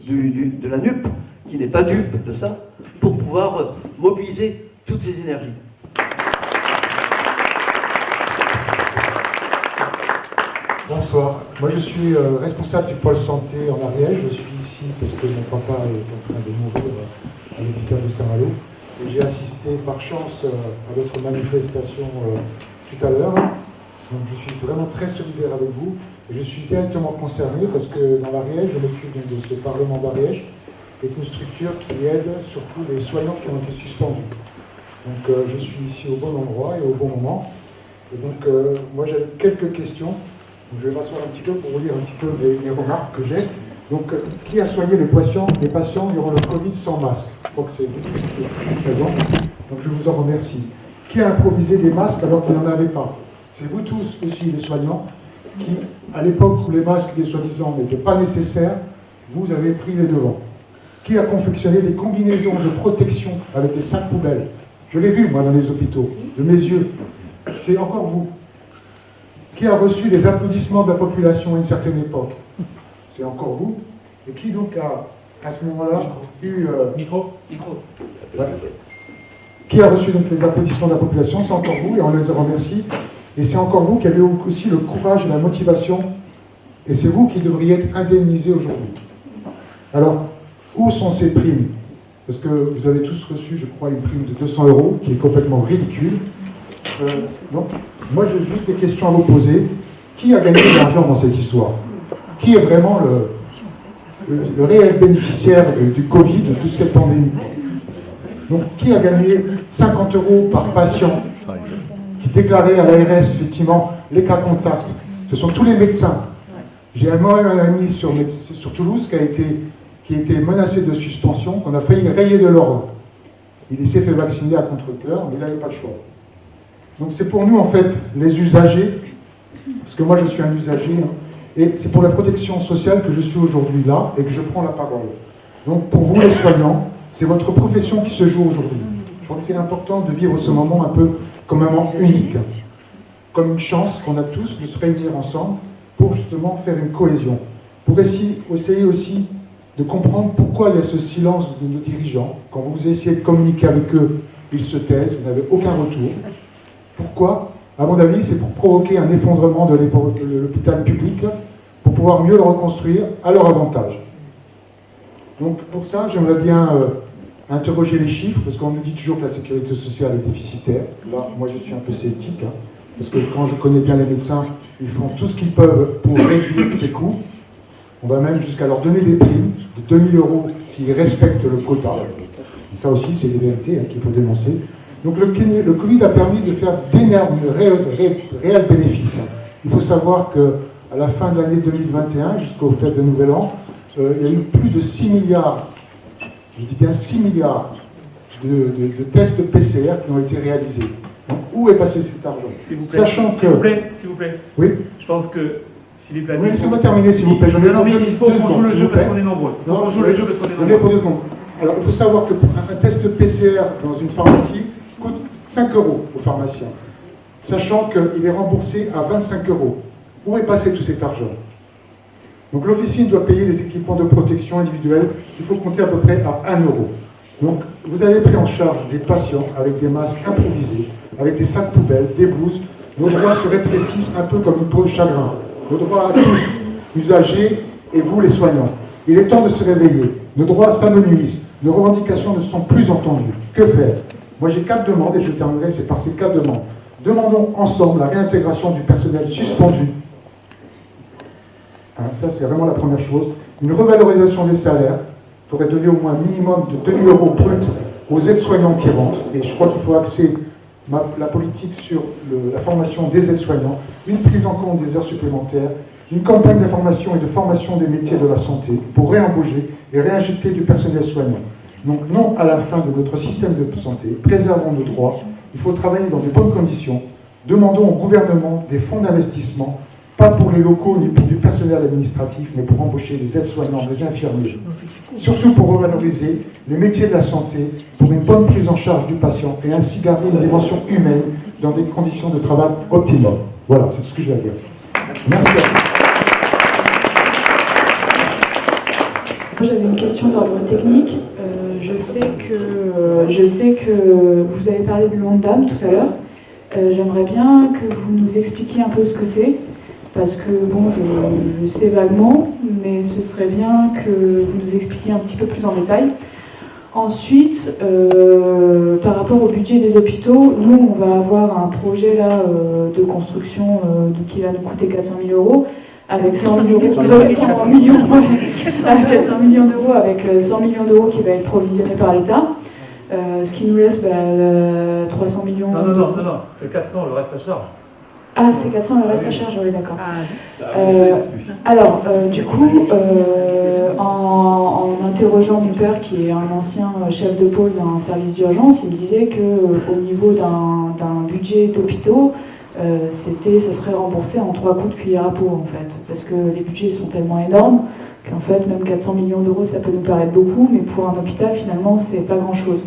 de la NUP, qui n'est pas dupe de ça, pour pouvoir mobiliser toutes ces énergies. Bonsoir. Moi, je suis responsable du pôle santé en Ariège. Je suis ici parce que mon papa est en train de mourir à l'hôpital de Saint-Malo. Et j'ai assisté par chance à votre manifestation tout à l'heure. Donc, je suis vraiment très solidaire avec vous. Et je suis directement concerné parce que dans l'Ariège, je m'occupe de ce Parlement d'Ariège, qui est une structure qui aide surtout les soignants qui ont été suspendus. Donc, je suis ici au bon endroit et au bon moment. Et donc, moi, j'avais quelques questions. Je vais m'asseoir un petit peu pour vous lire un petit peu les remarques que j'ai. Donc, qui a soigné les patients durant le Covid sans masque? Je crois que c'est vous qui êtes présents. Donc, je vous en remercie. Qui a improvisé des masques alors qu'il n'en avait pas? C'est vous tous aussi, les soignants, qui, à l'époque où les masques, les soi-disant, n'étaient pas nécessaires, vous avez pris les devants. Qui a confectionné des combinaisons de protection avec des sacs poubelles? Je l'ai vu, moi, dans les hôpitaux, de mes yeux. C'est encore vous. Qui a reçu les applaudissements de la population à une certaine époque? C'est encore vous. Et qui donc a, à ce moment-là, eu... Micro. Ouais. Qui a reçu donc les applaudissements de la population? C'est encore vous, et on les remercie. Et c'est encore vous qui avez aussi le courage et la motivation, et c'est vous qui devriez être indemnisé aujourd'hui. Alors, où sont ces primes? Parce que vous avez tous reçu, je crois, une prime de 200 €, qui est complètement ridicule. Donc, moi, j'ai juste des questions à vous poser. Qui a gagné de l'argent dans cette histoire? Qui est vraiment le réel bénéficiaire du Covid, de toute cette pandémie? Donc, qui a gagné 50 € par patient qui déclarait à l'ARS, effectivement, les cas contacts? Ce sont tous les médecins. J'ai un ami sur Toulouse qui a été menacé de suspension, qu'on a failli rayer de l'ordre. Il s'est fait vacciner à contre-cœur, mais il n'avait pas le choix. Donc c'est pour nous, en fait, les usagers, parce que moi je suis un usager, et c'est pour la protection sociale que je suis aujourd'hui là, et que je prends la parole. Donc pour vous les soignants, c'est votre profession qui se joue aujourd'hui. Je crois que c'est important de vivre ce moment un peu comme un moment unique, comme une chance qu'on a tous de se réunir ensemble pour justement faire une cohésion, pour essayer aussi de comprendre pourquoi il y a ce silence de nos dirigeants. Quand vous essayez de communiquer avec eux, ils se taisent, vous n'avez aucun retour. Pourquoi? À mon avis, c'est pour provoquer un effondrement de l'hôpital public, pour pouvoir mieux le reconstruire à leur avantage. Donc pour ça, j'aimerais bien interroger les chiffres, parce qu'on nous dit toujours que la sécurité sociale est déficitaire. Là, moi je suis un peu sceptique, parce que quand je connais bien les médecins, ils font tout ce qu'ils peuvent pour réduire ces coûts. On va même jusqu'à leur donner des primes de 2 000 € s'ils respectent le quota. Ça aussi, c'est des vérités qu'il faut dénoncer. Donc le Covid a permis de faire d'énormes, réels bénéfices. Il faut savoir qu'à la fin de l'année 2021, jusqu'au fête de Nouvel An, il y a eu plus de 6 milliards, je dis bien 6 milliards de tests PCR qui ont été réalisés. Donc, où est passé cet argent? S'il vous plaît. Sachant que... S'il vous plaît. Oui. Je pense que Philippe l'a dit. Oui, laissez-moi terminer, s'il vous plaît. Non, mais il faut qu'on joue le jeu parce qu'on est nombreux. On joue le jeu parce qu'on est nombreux. Pour 2 secondes. Alors, il faut savoir qu'un test PCR dans une pharmacie coûte 5 € au pharmacien, sachant qu'il est remboursé à 25 €. Où est passé tout cet argent? Donc l'officine doit payer les équipements de protection individuelle, il faut compter à peu près à 1 €. Donc vous avez pris en charge des patients avec des masques improvisés, avec des sacs poubelles, des blouses. Nos droits se rétrécissent un peu comme une peau de chagrin. Nos droits à tous, usagers et vous les soignants. Il est temps de se réveiller. Nos droits s'amenuisent. Nos revendications ne sont plus entendues. Que faire? Moi j'ai 4 demandes et je terminerai, c'est par ces 4 demandes. Demandons ensemble la réintégration du personnel suspendu. Ça c'est vraiment la première chose. Une revalorisation des salaires. Il faudrait donner au moins un minimum de 2 000 € brut aux aides-soignants qui rentrent. Et je crois qu'il faut axer la politique sur la formation des aides-soignants, une prise en compte des heures supplémentaires, une campagne d'information et de formation des métiers de la santé pour réembaucher et réinjecter du personnel soignant. Donc non à la fin de notre système de santé, préservons nos droits, il faut travailler dans de bonnes conditions, demandons au gouvernement des fonds d'investissement, pas pour les locaux ni pour du personnel administratif, mais pour embaucher des aides-soignants, des infirmiers. Surtout pour revaloriser les métiers de la santé, pour une bonne prise en charge du patient et ainsi garder une dimension humaine dans des conditions de travail optimales. Voilà, c'est tout ce que j'ai à dire. Merci à vous. J'avais une question d'ordre technique. Je sais que vous avez parlé de l'ONDAM tout à l'heure. J'aimerais bien que vous nous expliquiez un peu ce que c'est, parce que bon, je sais vaguement, mais ce serait bien que vous nous expliquiez un petit peu plus en détail. Ensuite, par rapport au budget des hôpitaux, nous, on va avoir un projet là de construction qui va nous coûter 400 000 euros. Avec 100 millions d'euros, avec 100 millions d'euros qui va être provisionné par l'État, ce qui nous laisse 300 millions. Non, c'est 400 le reste à charge. Ah, c'est 400 le reste à charge, oui, d'accord. Alors, du coup, en interrogeant mon père, qui est un ancien chef de pôle d'un service d'urgence, il me disait qu'au niveau d'un budget d'hôpitaux, ça serait remboursé en 3 coups de cuillère à peau en fait, parce que les budgets sont tellement énormes qu'en fait même 400 millions d'euros ça peut nous paraître beaucoup, mais pour un hôpital finalement c'est pas grand chose.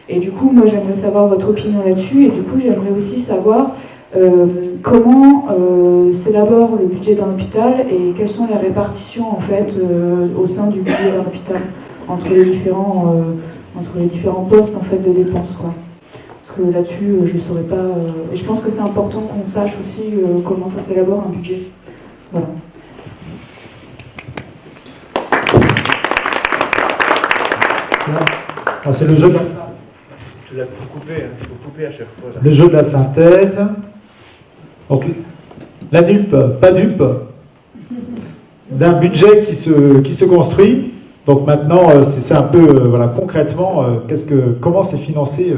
Et du coup moi j'aimerais savoir votre opinion là-dessus, et du coup j'aimerais aussi savoir comment s'élabore le budget d'un hôpital et quelles sont les répartitions en fait au sein du budget d'un hôpital entre les différents postes en fait de dépenses quoi. Là-dessus, je ne saurais pas. Et je pense que c'est important qu'on sache aussi comment ça s'élabore un budget. Voilà. C'est le jeu de le jeu de la synthèse. Donc, la dupe, pas dupe, d'un budget qui se construit. Donc maintenant, c'est un peu voilà, concrètement, comment c'est financé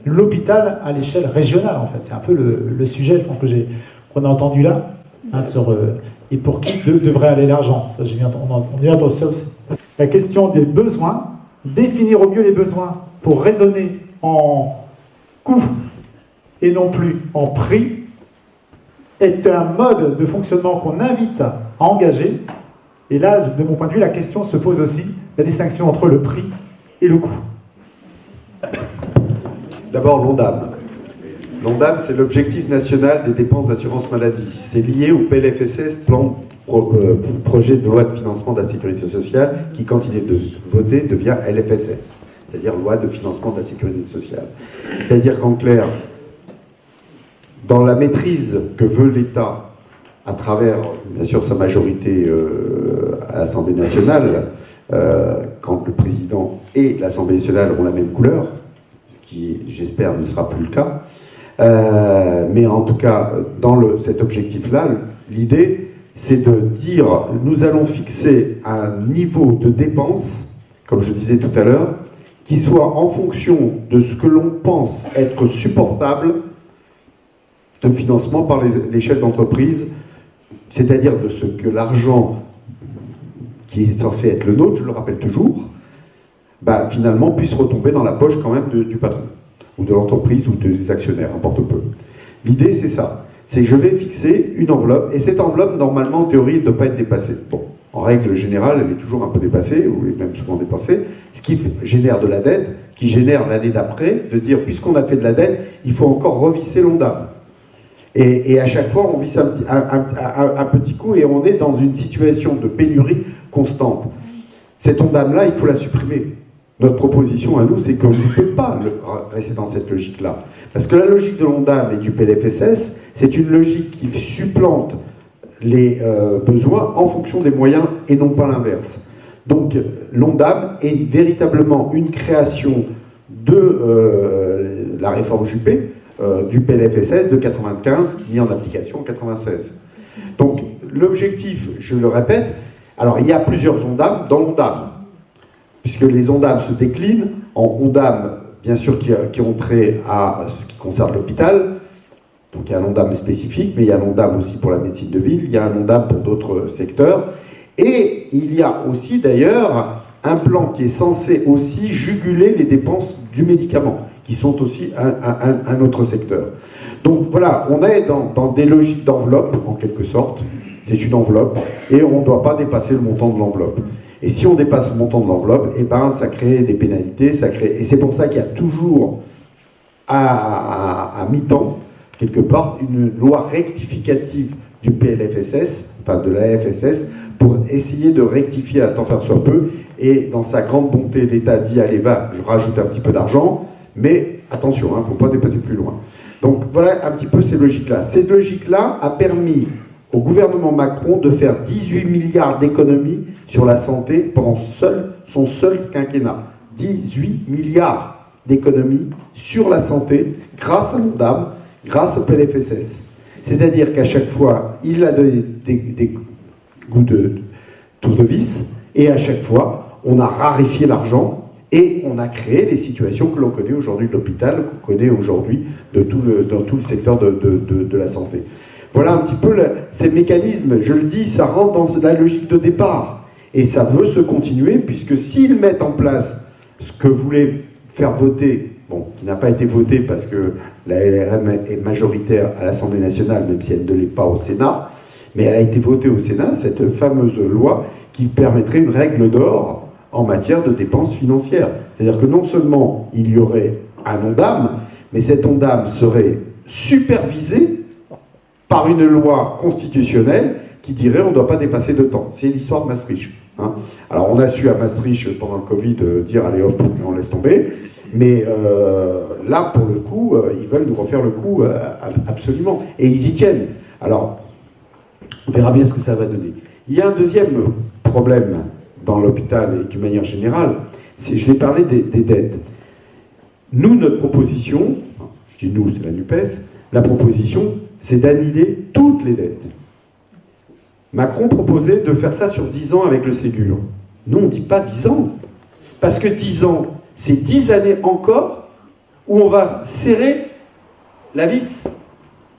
l'hôpital à l'échelle régionale en fait. C'est un peu le sujet, je pense qu'on a entendu là, hein, sur et pour qui devrait aller l'argent. Ça, on vient d'entendre ça aussi. La question des besoins, définir au mieux les besoins pour raisonner en coût et non plus en prix, est un mode de fonctionnement qu'on invite à engager. Et là, de mon point de vue, la question se pose aussi, la distinction entre le prix et le coût. D'abord, l'ONDAM. L'ONDAM, c'est l'objectif national des dépenses d'assurance maladie. C'est lié au PLFSS, projet de loi de financement de la sécurité sociale, qui, quand il est voté, devient LFSS, c'est-à-dire loi de financement de la sécurité sociale. C'est-à-dire qu'en clair, dans la maîtrise que veut l'État, à travers, bien sûr, sa majorité à l'Assemblée nationale, quand le président et l'Assemblée nationale ont la même couleur, ce qui, j'espère, ne sera plus le cas, mais en tout cas, dans cet objectif-là, l'idée, c'est de dire, nous allons fixer un niveau de dépenses, comme je disais tout à l'heure, qui soit en fonction de ce que l'on pense être supportable de financement par les chefs d'entreprise, c'est-à-dire de ce que l'argent qui est censé être le nôtre, je le rappelle toujours, finalement puisse retomber dans la poche quand même du patron, ou de l'entreprise, ou des actionnaires, importe peu. L'idée, c'est ça. C'est que je vais fixer une enveloppe, et cette enveloppe, normalement, en théorie, ne doit pas être dépassée. Bon, en règle générale, elle est toujours un peu dépassée, ou même souvent dépassée, ce qui génère de la dette, qui génère l'année d'après, de dire, puisqu'on a fait de la dette, il faut encore revisser l'ONDAM. Et à chaque fois, on visse un petit coup et on est dans une situation de pénurie constante. Cette ONDAM-là, il faut la supprimer. Notre proposition à nous, c'est qu'on ne peut pas rester dans cette logique-là. Parce que la logique de l'ONDAM et du PLFSS, c'est une logique qui supplante les besoins en fonction des moyens et non pas l'inverse. Donc l'ONDAM est véritablement une création de la réforme Juppé, du PLFSS de 95 mis en application en 96. Donc l'objectif, je le répète, alors il y a plusieurs ONDAM dans l'ONDAM, puisque les ONDAM se déclinent en ONDAM bien sûr, qui ont trait à ce qui concerne l'hôpital. Donc il y a un ONDAM spécifique, mais il y a un ONDAM aussi pour la médecine de ville, il y a un ONDAM pour d'autres secteurs. Et il y a aussi d'ailleurs un plan qui est censé aussi juguler les dépenses du médicament, qui sont aussi un autre secteur. Donc voilà, on est dans des logiques d'enveloppe, en quelque sorte. C'est une enveloppe, et on ne doit pas dépasser le montant de l'enveloppe. Et si on dépasse le montant de l'enveloppe, eh ben, ça crée des pénalités, et c'est pour ça qu'il y a toujours, à mi-temps, quelque part, une loi rectificative du PLFSS, enfin de la FSS, pour essayer de rectifier à temps faire soit peu. Et dans sa grande bonté, l'État dit, allez, va, je rajoute un petit peu d'argent, mais attention, il ne faut pas dépasser plus loin. Donc voilà un petit peu ces logiques-là. Cette logique-là a permis au gouvernement Macron de faire 18 milliards d'économies sur la santé pendant son seul quinquennat. 18 milliards d'économies sur la santé grâce à l'ONDAM, grâce au PLFSS. C'est-à-dire qu'à chaque fois, il a donné des coups de tournevis, et à chaque fois, on a raréfié l'argent, et on a créé les situations que l'on connaît aujourd'hui de l'hôpital, qu'on connaît aujourd'hui dans tout le secteur de la santé. Voilà un petit peu ces mécanismes. Je le dis, ça rentre dans la logique de départ. Et ça veut se continuer, puisque s'ils mettent en place ce que voulait faire voter, bon, qui n'a pas été voté parce que la LRM est majoritaire à l'Assemblée nationale, même si elle ne l'est pas au Sénat, mais elle a été votée au Sénat, cette fameuse loi qui permettrait une règle d'or en matière de dépenses financières. C'est-à-dire que non seulement il y aurait un ONDAM, mais cet ONDAM serait supervisé par une loi constitutionnelle qui dirait on ne doit pas dépasser de temps. C'est l'histoire de Maastricht. Hein. Alors on a su à Maastricht pendant le Covid dire allez hop, on laisse tomber, mais là pour le coup, ils veulent nous refaire le coup absolument. Et ils y tiennent. Alors, on verra bien ce que ça va donner. Il y a un deuxième problème dans l'hôpital et d'une manière générale, je vais parler des dettes. Nous, notre proposition, je dis nous, c'est la NUPES, la proposition, c'est d'annuler toutes les dettes. Macron proposait de faire ça sur 10 ans avec le Ségur. Nous, on ne dit pas 10 ans. Parce que 10 ans, c'est 10 années encore où on va serrer la vis.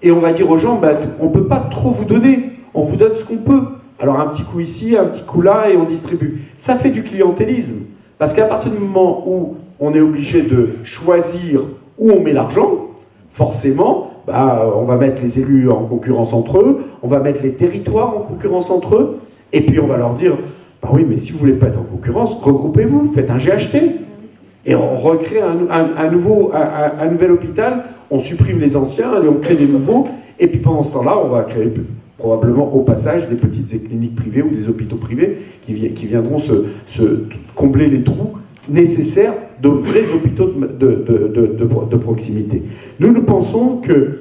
Et on va dire aux gens, bah, on ne peut pas trop vous donner. On vous donne ce qu'on peut. Alors un petit coup ici, un petit coup là, et on distribue. Ça fait du clientélisme. Parce qu'à partir du moment où on est obligé de choisir où on met l'argent, forcément, bah, on va mettre les élus en concurrence entre eux, on va mettre les territoires en concurrence entre eux, et puis on va leur dire, bah oui, mais si vous voulez pas être en concurrence, regroupez-vous, faites un GHT. Et on recrée un nouvel hôpital, on supprime les anciens, et on crée des nouveaux, et puis pendant ce temps-là, on va créer probablement au passage des petites cliniques privées ou des hôpitaux privés qui viendront se combler les trous nécessaires de vrais hôpitaux de proximité. Nous pensons que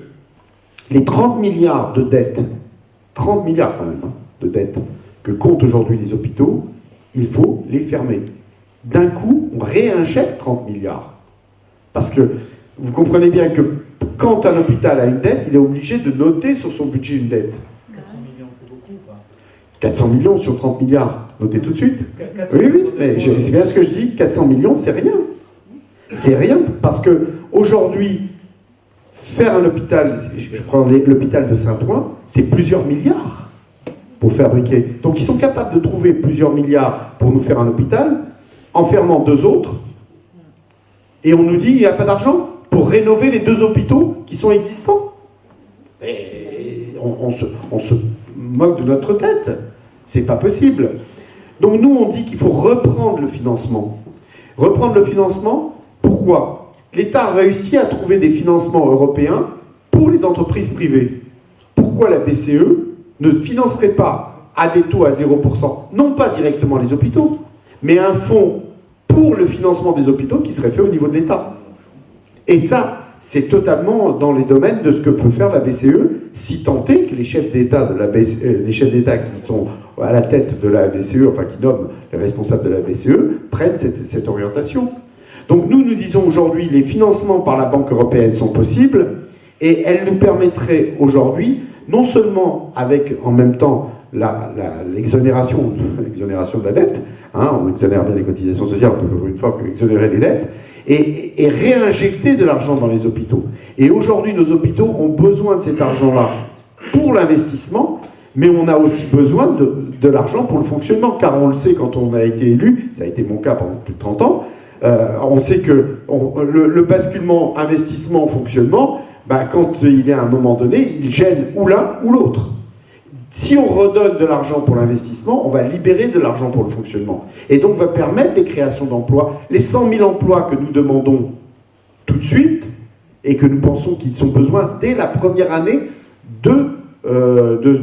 les 30 milliards de dettes, 30 milliards quand même, hein, de dettes que comptent aujourd'hui les hôpitaux, il faut les fermer. D'un coup, on réinjecte 30 milliards. Parce que vous comprenez bien que quand un hôpital a une dette, il est obligé de noter sur son budget une dette. 400 millions sur 30 milliards, notez tout de suite. Oui, mais c'est bien ce que je dis, 400 millions, c'est rien. C'est rien, parce que aujourd'hui, faire un hôpital, je prends l'hôpital de Saint-Ouen, c'est plusieurs milliards pour fabriquer. Donc ils sont capables de trouver plusieurs milliards pour nous faire un hôpital, en fermant 2 autres, et on nous dit il n'y a pas d'argent pour rénover les 2 hôpitaux qui sont existants. Et on se moque de notre tête. C'est pas possible. Donc nous, on dit qu'il faut reprendre le financement. Reprendre le financement, pourquoi ? L'État a réussi à trouver des financements européens pour les entreprises privées. Pourquoi la BCE ne financerait pas à des taux à 0%, non pas directement les hôpitaux, mais un fonds pour le financement des hôpitaux qui serait fait au niveau de l'État ? Et ça, c'est totalement dans les domaines de ce que peut faire la BCE, si tant est que les chefs d'État les chefs d'État qui sont à la tête de la BCE, enfin qui nomment les responsables de la BCE, prennent cette orientation. Donc nous disons aujourd'hui, les financements par la Banque européenne sont possibles, et elles nous permettraient aujourd'hui, non seulement avec en même temps l'exonération de la dette, hein, on exonère bien les cotisations sociales, on peut une fois exonérer les dettes, et réinjecter de l'argent dans les hôpitaux. Et aujourd'hui, nos hôpitaux ont besoin de cet argent-là pour l'investissement, mais on a aussi besoin de l'argent pour le fonctionnement, car on le sait quand on a été élu, ça a été mon cas pendant plus de 30 ans, on sait que le basculement investissement-fonctionnement, quand il est à un moment donné, il gêne ou l'un ou l'autre. Si on redonne de l'argent pour l'investissement, on va libérer de l'argent pour le fonctionnement. Et donc va permettre les créations d'emplois, les 100 000 emplois que nous demandons tout de suite, et que nous pensons qu'ils ont besoin dès la première année de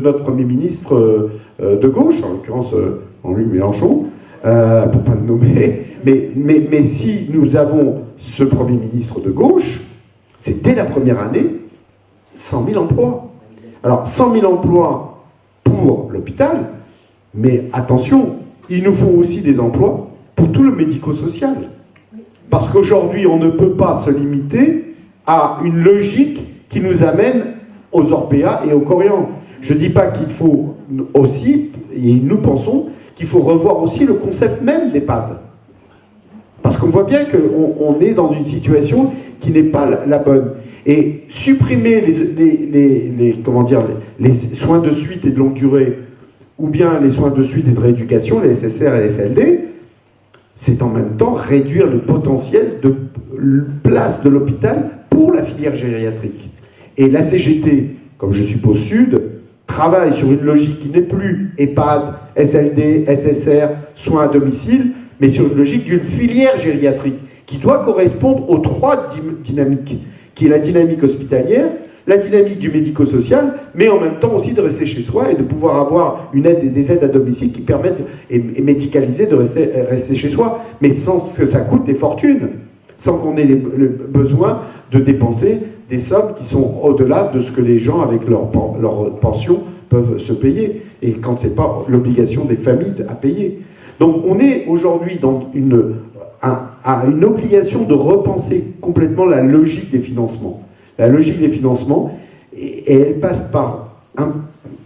notre Premier ministre de gauche, en l'occurrence Jean-Luc Mélenchon, pour ne pas le nommer, mais si nous avons ce Premier ministre de gauche, c'est dès la première année 100 000 emplois. Alors 100 000 emplois pour l'hôpital, mais attention, il nous faut aussi des emplois pour tout le médico-social. Parce qu'aujourd'hui, on ne peut pas se limiter à une logique qui nous amène aux Orpea et aux Coriandres. Je ne dis pas qu'il faut aussi, et nous pensons, qu'il faut revoir aussi le concept même d'EHPAD. Parce qu'on voit bien qu'on est dans une situation qui n'est pas la bonne. Et supprimer les soins de suite et de longue durée, ou bien les soins de suite et de rééducation, les SSR et les SLD, c'est en même temps réduire le potentiel de place de l'hôpital pour la filière gériatrique. Et la CGT, comme je suppose Sud, travaille sur une logique qui n'est plus EHPAD, SLD, SSR, soins à domicile, mais sur une logique d'une filière gériatrique qui doit correspondre aux trois dynamiques, qui est la dynamique hospitalière, la dynamique du médico-social, mais en même temps aussi de rester chez soi et de pouvoir avoir une aide et des aides à domicile qui permettent, et médicalisées, de rester chez soi, mais sans que ça coûte des fortunes, sans qu'on ait le besoin de dépenser des sommes qui sont au-delà de ce que les gens, avec leur pension, peuvent se payer, et quand c'est pas l'obligation des familles à payer. Donc on est aujourd'hui dans une obligation de repenser complètement la logique des financements. La logique des financements, et elle passe par un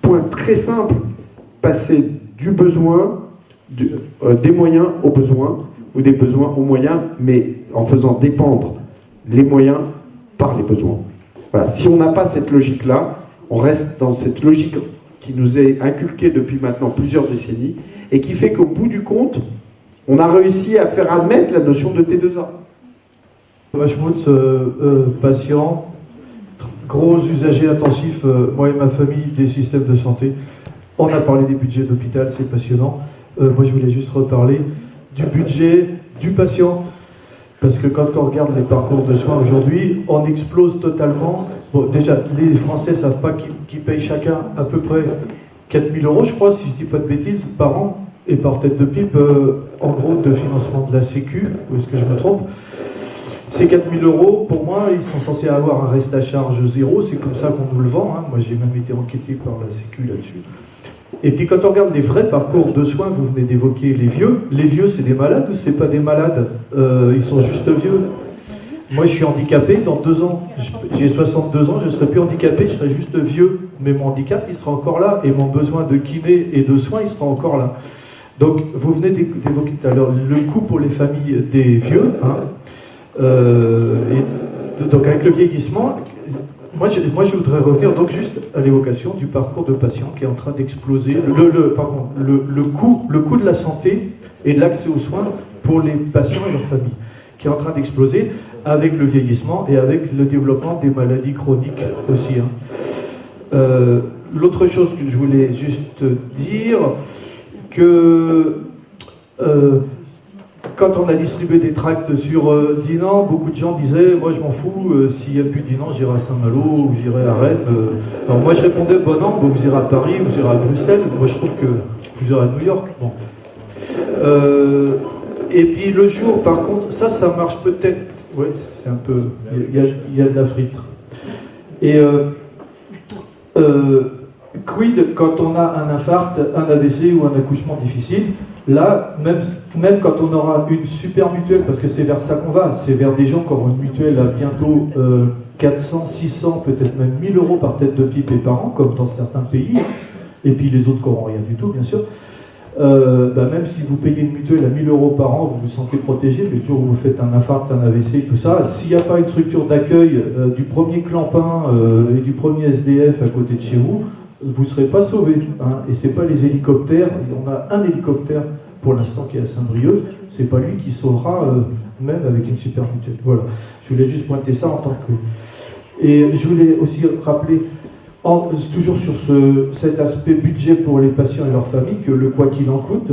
point très simple, passer du besoin, des moyens aux besoins, ou des besoins aux moyens, mais en faisant dépendre les moyens par les besoins. Voilà. Si on n'a pas cette logique-là, on reste dans cette logique qui nous est inculquée depuis maintenant plusieurs décennies, et qui fait qu'au bout du compte, on a réussi à faire admettre la notion de T2A. Thomas Schmutz, patient, gros usager intensif, moi et ma famille, des systèmes de santé. On a parlé des budgets d'hôpital, c'est passionnant. Moi, je voulais juste reparler du budget du patient. Parce que quand on regarde les parcours de soins aujourd'hui, on explose totalement. Bon, déjà, les Français ne savent pas qu'ils payent chacun à peu près 4 000 €, je crois, si je ne dis pas de bêtises, par an, et par tête de pipe, en gros, de financement de la Sécu, ou est-ce que je me trompe? Ces 4 000 €, pour moi, ils sont censés avoir un reste à charge zéro, c'est comme ça qu'on nous le vend, hein. Moi j'ai même été enquêté par la Sécu là-dessus. Et puis quand on regarde les vrais parcours de soins, vous venez d'évoquer les vieux c'est des malades ou c'est pas des malades? Ils sont juste vieux. Moi je suis handicapé, dans 2 ans, j'ai 62 ans, je ne serai plus handicapé, je serai juste vieux. Mais mon handicap, il sera encore là, et mon besoin de kiné et de soins, il sera encore là. Donc vous venez d'évoquer tout à l'heure le coût pour les familles des vieux, hein. Donc avec le vieillissement, moi je voudrais revenir donc juste à l'évocation du parcours de patient qui est en train d'exploser, le coût de la santé et de l'accès aux soins pour les patients et leurs familles, qui est en train d'exploser avec le vieillissement et avec le développement des maladies chroniques aussi, hein. L'autre chose que je voulais juste dire, que quand on a distribué des tracts sur Dinan, beaucoup de gens disaient « moi je m'en fous, s'il n'y a plus Dinan, j'irai à Saint-Malo ou j'irai à Rennes ». Alors moi je répondais « bon non, vous irez à Paris, vous irez à Bruxelles ». Moi je trouve que vous irez à New York. Bon. Et puis le jour, par contre, ça marche peut-être. Oui, c'est un peu. Il y a de la frite. Et quid quand on a un infarct, un AVC ou un accouchement difficile? Là, même quand on aura une super mutuelle, parce que c'est vers ça qu'on va, c'est vers des gens qui auront une mutuelle à bientôt 400, 600, peut-être même 1000 € par tête de pipe et par an, comme dans certains pays, et puis les autres qui n'auront rien du tout, bien sûr. même si vous payez une mutuelle à 1000 € par an, vous vous sentez protégé, mais le jour où vous faites un infarct, un AVC, tout ça, s'il n'y a pas une structure d'accueil du premier clampin et du premier SDF à côté de chez vous, vous ne serez pas sauvé. Hein. Et ce n'est pas les hélicoptères, on a un hélicoptère pour l'instant qui est à Saint-Brieuc, c'est pas lui qui sauvera, même avec une super mutuelle. Voilà, je voulais juste pointer ça en tant que... Et je voulais aussi rappeler, toujours sur cet aspect budget pour les patients et leurs familles, que le quoi qu'il en coûte,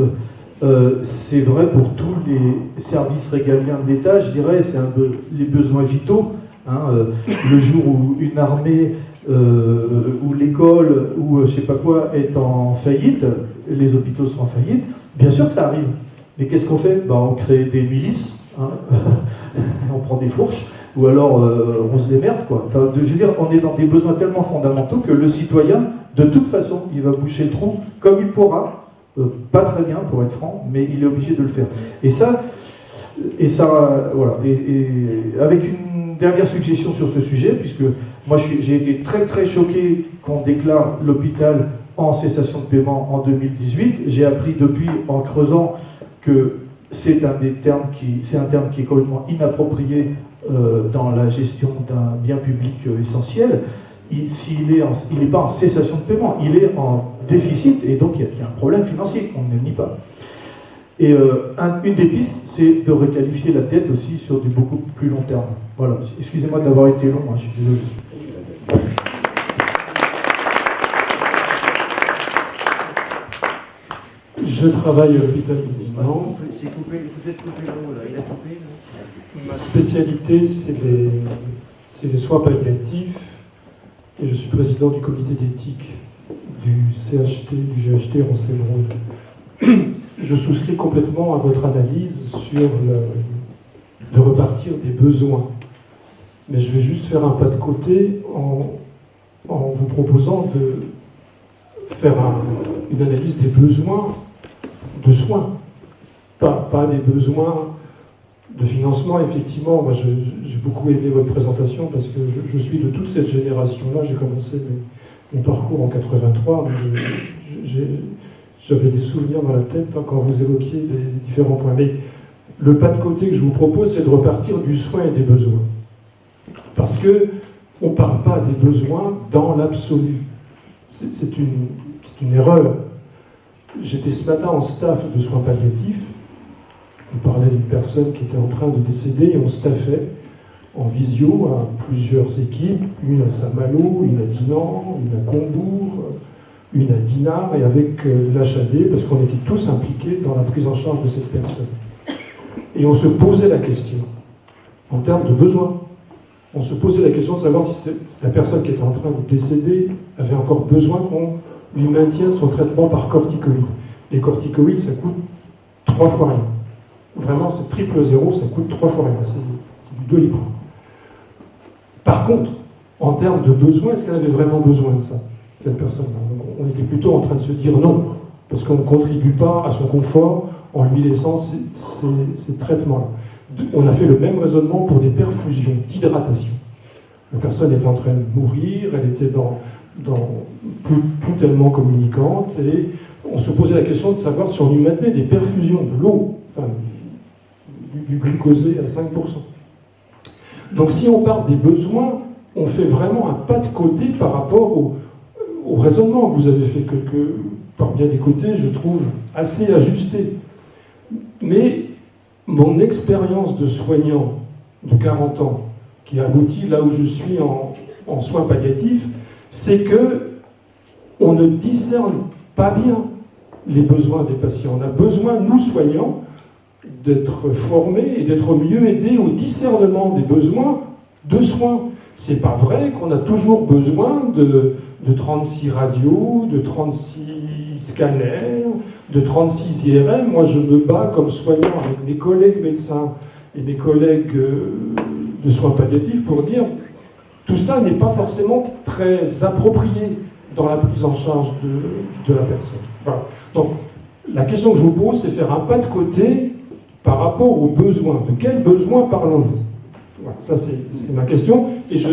c'est vrai pour tous les services régaliens de l'État, je dirais, c'est les besoins vitaux. Hein, le jour où une armée, ou l'école, ou je sais pas quoi, est en faillite, les hôpitaux sont en faillite, bien sûr que ça arrive. Mais qu'est-ce qu'on fait? On crée des milices, hein, on prend des fourches, ou alors on se démerde, quoi. Enfin, je veux dire, on est dans des besoins tellement fondamentaux que le citoyen, de toute façon, il va boucher le trou comme il pourra, pas très bien pour être franc, mais il est obligé de le faire. Et ça voilà. Et avec une dernière suggestion sur ce sujet, puisque moi j'ai été très très choqué qu'on déclare l'hôpital en cessation de paiement en 2018. J'ai appris depuis, en creusant, que c'est un terme qui est complètement inapproprié dans la gestion d'un bien public essentiel. S'il n'est pas en cessation de paiement, il est en déficit, et donc il y a un problème financier, on ne le nie pas. Et une des pistes, c'est de requalifier la dette aussi sur du beaucoup plus long terme. Voilà, excusez-moi d'avoir été long, hein, je suis désolé. Je travaille à l'hôpital de Dinan. Ma spécialité, c'est les soins palliatifs, et je suis président du comité d'éthique du GHT Ronceul-Rhône. Je souscris complètement à votre analyse sur de repartir des besoins. Mais je vais juste faire un pas de côté en vous proposant de faire une analyse des besoins de soins, pas des besoins de financement. Effectivement, moi j'ai beaucoup aimé votre présentation parce que je suis de toute cette génération-là. J'ai commencé mon parcours en 83, j'avais des souvenirs dans la tête quand vous évoquiez les différents points. Mais le pas de côté que je vous propose, c'est de repartir du soin et des besoins. Parce qu'on ne parle pas des besoins dans l'absolu. C'est une erreur. J'étais ce matin en staff de soins palliatifs. On parlait d'une personne qui était en train de décéder et on staffait en visio à plusieurs équipes, une à Saint-Malo, une à Dinan, une à Combourg, une à Dinard, et avec l'HAD, parce qu'on était tous impliqués dans la prise en charge de cette personne. Et on se posait la question, en termes de besoins, on se posait la question de savoir si la personne qui était en train de décéder avait encore besoin qu'on lui maintienne son traitement par corticoïdes. Les corticoïdes, ça coûte 3 fois rien. Vraiment, c'est 000, ça coûte 3 fois rien. C'est du Doliprane. Par contre, en termes de besoins, est-ce qu'elle avait vraiment besoin de ça, cette personne-là? Donc, on était plutôt en train de se dire non, parce qu'on ne contribue pas à son confort en lui laissant ces traitements-là. On a fait le même raisonnement pour des perfusions d'hydratation. La personne était en train de mourir, elle était plus tellement communicante, et on se posait la question de savoir si on lui maintenait des perfusions de l'eau, enfin, du glucosé à 5%. Donc si on part des besoins, on fait vraiment un pas de côté par rapport au raisonnement que vous avez fait, que par bien des côtés, je trouve assez ajusté. Mais mon expérience de soignant de 40 ans, qui a abouti là où je suis en soins palliatifs, c'est que on ne discerne pas bien les besoins des patients. On a besoin, nous soignants, d'être formés et d'être mieux aidés au discernement des besoins de soins. C'est pas vrai qu'on a toujours besoin de 36 radios, de 36 scanners, de 36 IRM. Moi, je me bats comme soignant avec mes collègues médecins et mes collègues de soins palliatifs pour dire tout ça n'est pas forcément très approprié dans la prise en charge de la personne. Voilà. Donc, la question que je vous pose, c'est faire un pas de côté par rapport aux besoins. De quels besoins parlons-nous? Voilà, ça, c'est ma question. Et je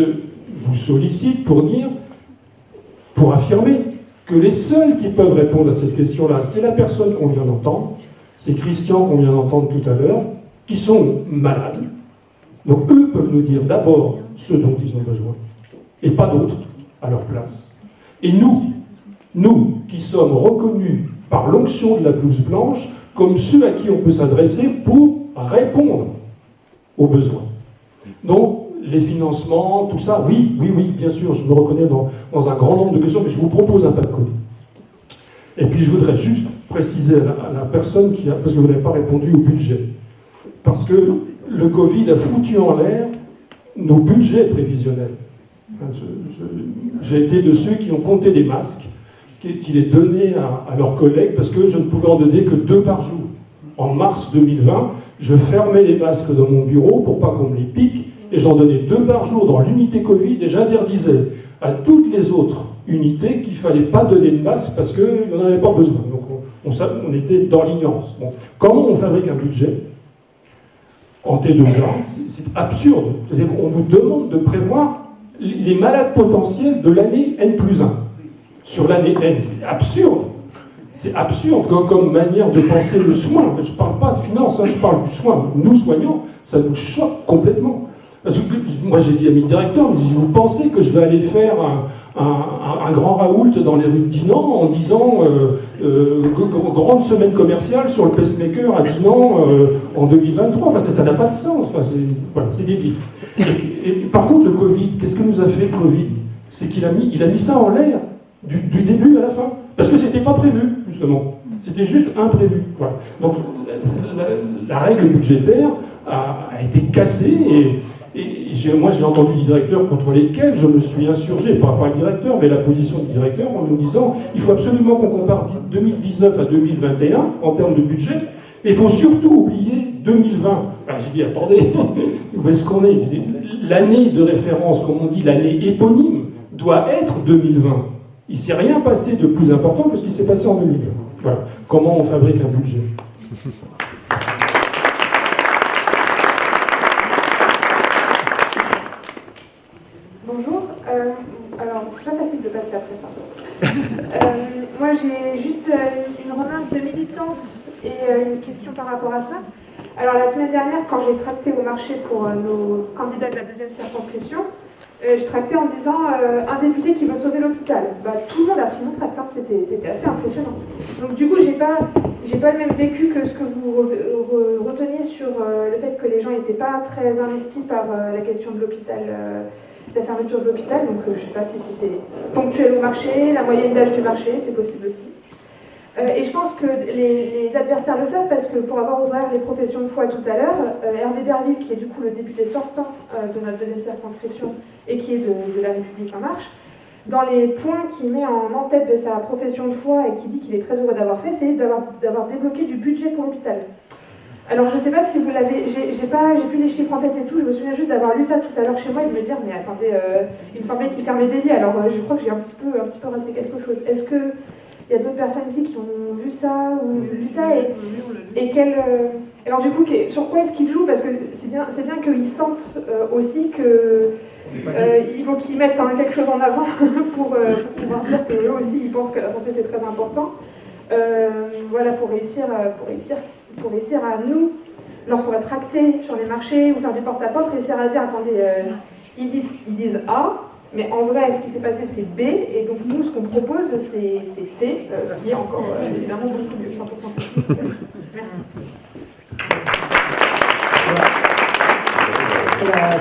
vous sollicite pour affirmer que les seuls qui peuvent répondre à cette question-là, c'est la personne qu'on vient d'entendre, c'est Christian qu'on vient d'entendre tout à l'heure, qui sont malades. Donc eux peuvent nous dire d'abord ce dont ils ont besoin, et pas d'autres à leur place. Et nous qui sommes reconnus par l'onction de la blouse blanche, comme ceux à qui on peut s'adresser pour répondre aux besoins. Donc, les financements, tout ça, oui, bien sûr, je me reconnais dans un grand nombre de questions, mais je vous propose un pas de Covid. Et puis, je voudrais juste préciser à la personne qui a, parce que vous n'avez pas répondu au budget, parce que le Covid a foutu en l'air nos budgets prévisionnels. J'ai été de ceux qui ont compté des masques, qui les donnaient à leurs collègues, parce que je ne pouvais en donner que 2 par jour. En mars 2020, je fermais les masques dans mon bureau pour pas qu'on me les pique, et j'en donnais 2 par jour dans l'unité Covid, et j'interdisais à toutes les autres unités qu'il ne fallait pas donner de masques parce qu'ils n'en avaient pas besoin. Donc on était dans l'ignorance. Bon. Comment on fabrique un budget en T2A? C'est absurde. C'est-à-dire qu'on nous demande de prévoir les malades potentiels de l'année N+1 sur l'année N. C'est absurde. C'est absurde comme manière de penser le soin. Je ne parle pas de finance, je parle du soin. Nous, soignants, ça nous choque complètement. Parce que moi, j'ai dit à mes directeurs, vous pensez que je vais aller faire un grand raoult dans les rues de Dinan en disant grande semaine commerciale sur le pacemaker à Dinan en 2023. Enfin, ça n'a pas de sens. Enfin, c'est débile. Et par contre, le Covid, qu'est-ce que nous a fait le Covid? C'est qu'il a mis ça en l'air du début à la fin. Parce que c'était pas prévu, justement. C'était juste imprévu. Voilà. Donc, la règle budgétaire a été cassée et moi, j'ai entendu des directeurs contre lesquels je me suis insurgé, pas le directeur, mais la position du directeur, en nous disant il faut absolument qu'on compare 2019 à 2021 en termes de budget, et il faut surtout oublier 2020. J'ai dit attendez, où est-ce qu'on est? L'année de référence, comme on dit, l'année éponyme, doit être 2020. Il ne s'est rien passé de plus important que ce qui s'est passé en 2020. Voilà. Comment on fabrique un budget? Bonjour. Alors, c'est pas facile de passer après ça. Moi, j'ai juste une remarque de militante et une question par rapport à ça. Alors, la semaine dernière, quand j'ai tracté au marché pour nos candidats de la 2e circonscription, je tractais en disant un député qui veut sauver l'hôpital. Tout le monde a pris mon tract, c'était assez impressionnant. Donc du coup, j'ai pas le même vécu que ce que vous reteniez sur le fait que les gens n'étaient pas très investis par la question de l'hôpital, la fermeture de l'hôpital. Donc je sais pas si c'était ponctuel au marché, la moyenne d'âge du marché, c'est possible aussi. Et je pense que les adversaires le savent parce que pour avoir ouvert les professions de foi tout à l'heure, Hervé Berville, qui est du coup le député sortant de notre 2e circonscription et qui est de La République En Marche, dans les points qu'il met en tête de sa profession de foi et qui dit qu'il est très heureux d'avoir fait, c'est d'avoir débloqué du budget pour l'hôpital. Alors je ne sais pas si vous l'avez, j'ai plus les chiffres en tête et tout, je me souviens juste d'avoir lu ça tout à l'heure chez moi et de me dire mais attendez, il me semblait qu'il fermait des lits, alors je crois que j'ai un petit peu raté quelque chose. Est-ce que il y a d'autres personnes ici qui ont vu ça ou lu ça et quel alors du coup sur quoi est-ce qu'ils jouent, parce que c'est bien qu'ils sentent aussi que il faut qu'ils mettent quelque chose en avant pour pouvoir dire que eux aussi ils pensent que la santé c'est très important. Voilà, pour réussir à nous, lorsqu'on va tracter sur les marchés ou faire du porte-à-porte, réussir à dire attendez, ils disent A, mais en vrai, ce qui s'est passé, c'est B, et donc nous, ce qu'on propose, c'est C, ce qui est encore évidemment beaucoup mieux, 100%. Merci.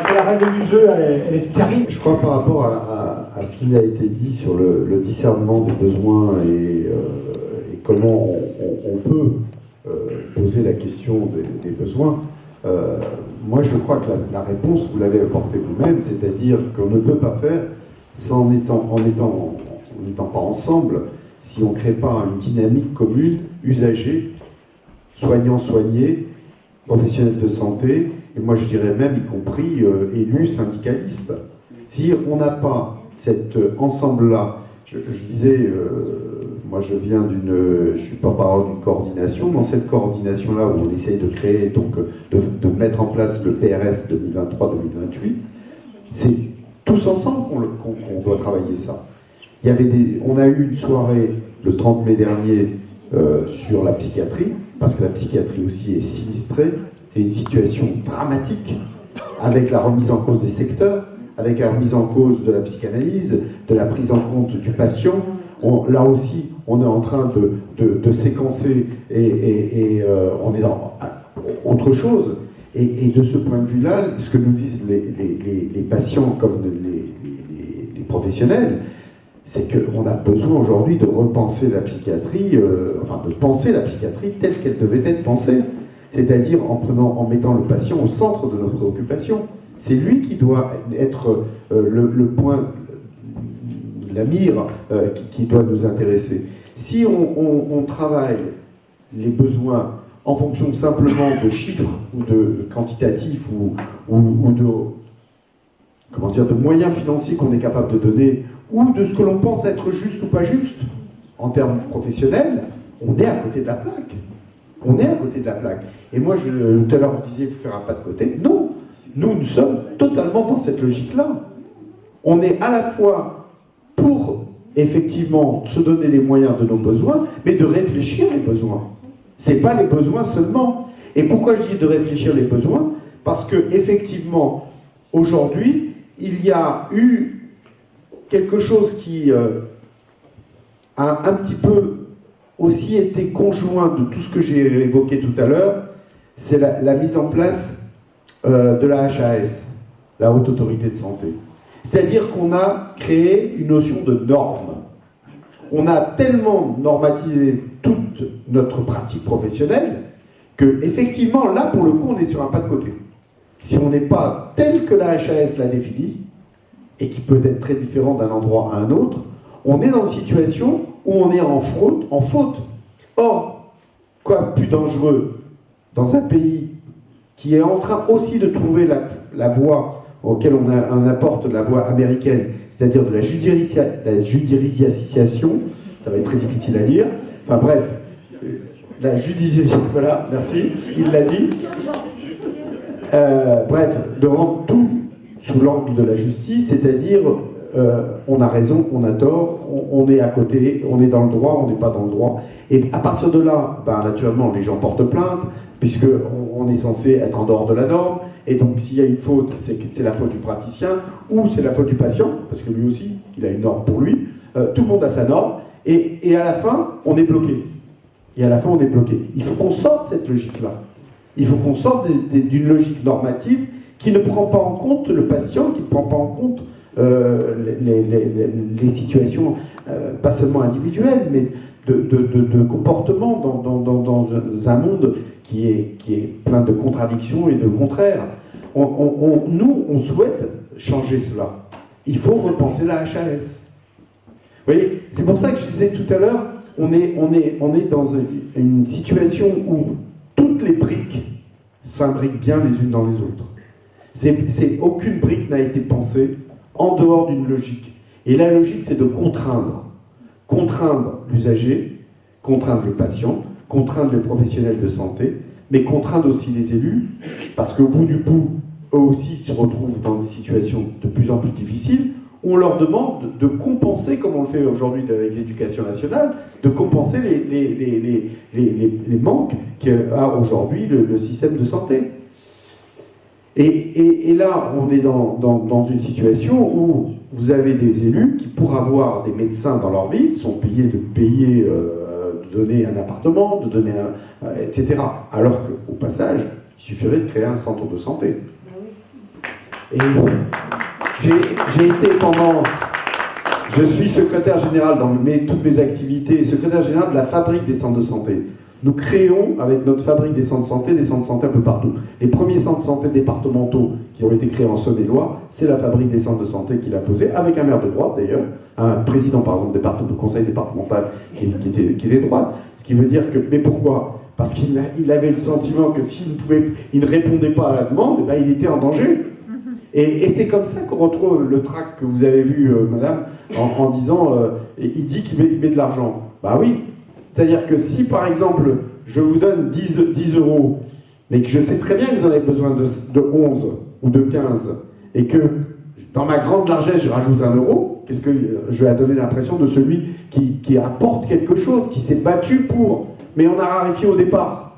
C'est la règle du jeu, elle est terrible. Je crois par rapport à ce qui a été dit sur le discernement des besoins et comment on peut poser la question des besoins, moi je crois que la réponse, vous l'avez apportée vous-même, c'est-à-dire qu'on ne peut pas faire en n'étant pas ensemble, si on ne crée pas une dynamique commune, usagers, soignants, soignés, professionnels de santé, et moi je dirais même y compris élus, syndicalistes. Si on n'a pas cet ensemble-là, je disais, moi je suis porte-parole d'une coordination, dans cette coordination-là où on essaye de créer, donc de mettre en place le PRS 2023-2028, c'est tous ensemble qu'on doit travailler ça. On a eu une soirée le 30 mai dernier sur la psychiatrie, parce que la psychiatrie aussi est sinistrée, c'est une situation dramatique, avec la remise en cause des secteurs, avec la remise en cause de la psychanalyse, de la prise en compte du patient. Là aussi, on est en train de séquencer et on est dans autre chose. Et de ce point de vue-là, ce que nous disent les patients comme les professionnels, c'est qu'on a besoin aujourd'hui de repenser la psychiatrie, de penser la psychiatrie telle qu'elle devait être pensée, c'est-à-dire en mettant le patient au centre de nos préoccupations. C'est lui qui doit être le point, la mire qui doit nous intéresser. Si on travaille les besoins en fonction simplement de chiffres ou de quantitatifs ou de moyens financiers qu'on est capable de donner, ou de ce que l'on pense être juste ou pas juste en termes professionnels, on est à côté de la plaque. On est à côté de la plaque. Et moi, tout à l'heure, vous disiez faire un pas de côté. Non, nous sommes totalement dans cette logique-là. On est à la fois pour, effectivement, se donner les moyens de nos besoins, mais de réfléchir les besoins. Ce n'est pas les besoins seulement. Et pourquoi je dis de réfléchir les besoins? Parce que, effectivement, aujourd'hui, il y a eu quelque chose qui a un petit peu aussi été conjoint de tout ce que j'ai évoqué tout à l'heure, c'est la mise en place de la HAS, la Haute Autorité de Santé. C'est-à-dire qu'on a créé une notion de norme. On a tellement normatisé toute notre pratique professionnelle que, effectivement, là, pour le coup, on est sur un pas de côté. Si on n'est pas tel que la HAS l'a défini, et qui peut être très différent d'un endroit à un autre, on est dans une situation où on est en faute. Or, quoi plus dangereux dans un pays qui est en train aussi de trouver la voie auquel on apporte la voie américaine, c'est-à-dire de la judiciarisation, ça va être très difficile à dire, enfin bref, la judiciarisation, voilà, merci, il l'a dit, bref, de rendre tout sous l'angle de la justice, c'est-à-dire on a raison, on a tort, on est à côté, on est dans le droit, on n'est pas dans le droit. Et à partir de là, naturellement, les gens portent plainte, puisqu'on est censé être en dehors de la norme, et donc s'il y a une faute, c'est la faute du praticien, ou c'est la faute du patient, parce que lui aussi, il a une norme pour lui, tout le monde a sa norme, et à la fin, on est bloqué. Il faut qu'on sorte de cette logique-là. Il faut qu'on sorte d'une logique normative qui ne prend pas en compte le patient, qui ne prend pas en compte les situations, pas seulement individuelles, mais de comportement dans un monde qui est plein de contradictions et de contraires. Nous, on souhaite changer cela. Il faut repenser la HAS. Vous voyez, c'est pour ça que je disais tout à l'heure, on est dans une situation où toutes les briques s'imbriquent bien les unes dans les autres. Aucune brique n'a été pensée en dehors d'une logique. Et la logique, c'est de contraindre. Contraindre l'usager, contraindre le patient, contraindre les professionnels de santé, mais contraindre aussi les élus, parce qu'au bout du bout, eux aussi se retrouvent dans des situations de plus en plus difficiles. On leur demande de compenser, comme on le fait aujourd'hui avec l'éducation nationale, de compenser les manques qu'a aujourd'hui le système de santé. Et là, on est dans une situation où vous avez des élus qui, pour avoir des médecins dans leur ville, sont payés de donner un appartement, de donner etc. Alors qu'au passage, il suffirait de créer un centre de santé. Et j'ai été je suis secrétaire général dans toutes mes activités, secrétaire général de la fabrique des centres de santé. Nous créons, avec notre fabrique des centres de santé un peu partout. Les premiers centres de santé départementaux qui ont été créés en Saône-et-Loire, c'est la fabrique des centres de santé qui l'a posé, avec un maire de droite d'ailleurs, un président par exemple du conseil départemental qui était de droite. Ce qui veut dire que, mais pourquoi? Parce qu'il avait le sentiment que s'il ne répondait pas à la demande, il était en danger. Et c'est comme ça qu'on retrouve le tract que vous avez vu, madame, en disant, il dit qu'il met de l'argent. Bah oui. C'est-à-dire que si, par exemple, je vous donne 10 euros, mais que je sais très bien que vous en avez besoin de 11 ou de 15, et que dans ma grande largesse, je rajoute 1 euro, qu'est-ce que je vais donner l'impression de celui qui apporte quelque chose, qui s'est battu pour, mais on a raréfié au départ.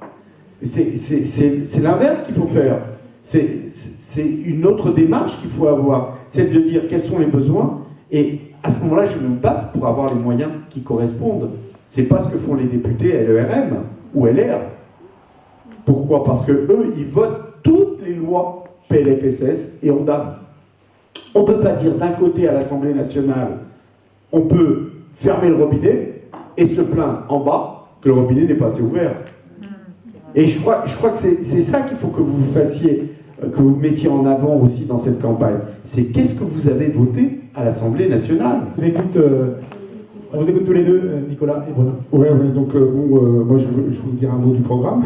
C'est l'inverse qu'il faut faire. C'est une autre démarche qu'il faut avoir, c'est de dire quels sont les besoins, et à ce moment-là, je vais me battre pour avoir les moyens qui correspondent. C'est pas ce que font les députés LERM ou LR. Pourquoi? Parce que eux, ils votent toutes les lois PLFSS et ONDAM. On ne peut pas dire d'un côté à l'Assemblée nationale, on peut fermer le robinet et se plaindre en bas que le robinet n'est pas assez ouvert. Et je crois que c'est ça qu'il faut que vous fassiez, que vous mettiez en avant aussi dans cette campagne. C'est qu'est-ce que vous avez voté à l'Assemblée nationale. On vous écoute tous les deux, Nicolas et Bruno. Ouais, donc moi je vais vous dire un mot du programme.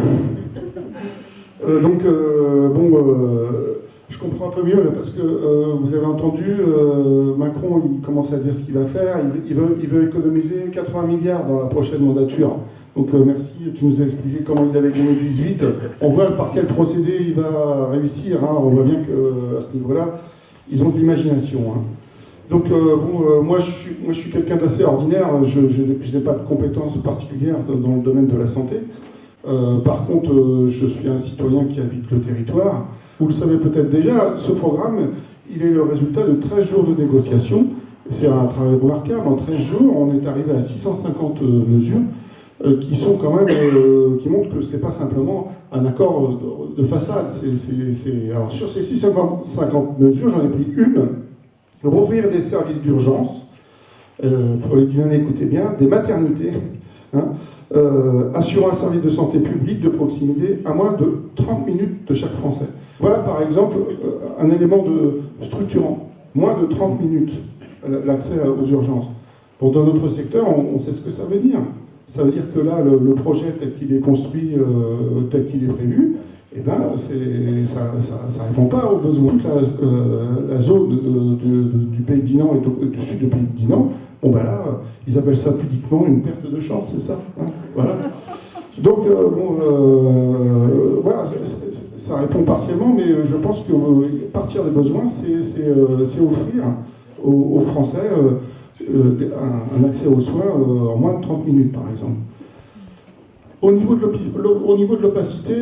Je comprends un peu mieux là, parce que vous avez entendu, Macron il commence à dire ce qu'il va faire, il veut économiser 80 milliards dans la prochaine mandature. Donc merci, tu nous as expliqué comment il avait gagné 18. On voit par quel procédé il va réussir, hein. On voit bien qu'à ce niveau-là, ils ont de l'imagination. Hein. Donc moi je suis quelqu'un d'assez ordinaire, je n'ai pas de compétences particulières dans le domaine de la santé. Par contre, je suis un citoyen qui habite le territoire. Vous le savez peut-être déjà, ce programme, il est le résultat de 13 jours de négociation. C'est un travail remarquable. En 13 jours, on est arrivé à 650 mesures qui sont quand même, qui montrent que c'est pas simplement un accord de façade. Alors sur ces 650 mesures, j'en ai pris une. Rouvrir des services d'urgence, pour les dynamiques, écoutez bien, des maternités, hein, assurer un service de santé publique de proximité à moins de 30 minutes de chaque Français. Voilà par exemple un élément structurant, moins de 30 minutes l'accès aux urgences. Bon, dans notre secteur, on sait ce que ça veut dire. Ça veut dire que là, le projet tel qu'il est construit, tel qu'il est prévu, eh ben, ça répond pas aux besoins. La zone du pays de Dinan et du sud du pays de Dinan, bon ben là, ils appellent ça pudiquement une perte de chance, c'est ça, hein, voilà. Donc, voilà, ça répond partiellement, mais je pense que partir des besoins, c'est offrir aux Français un accès aux soins en moins de 30 minutes, par exemple. Au niveau de l'opacité,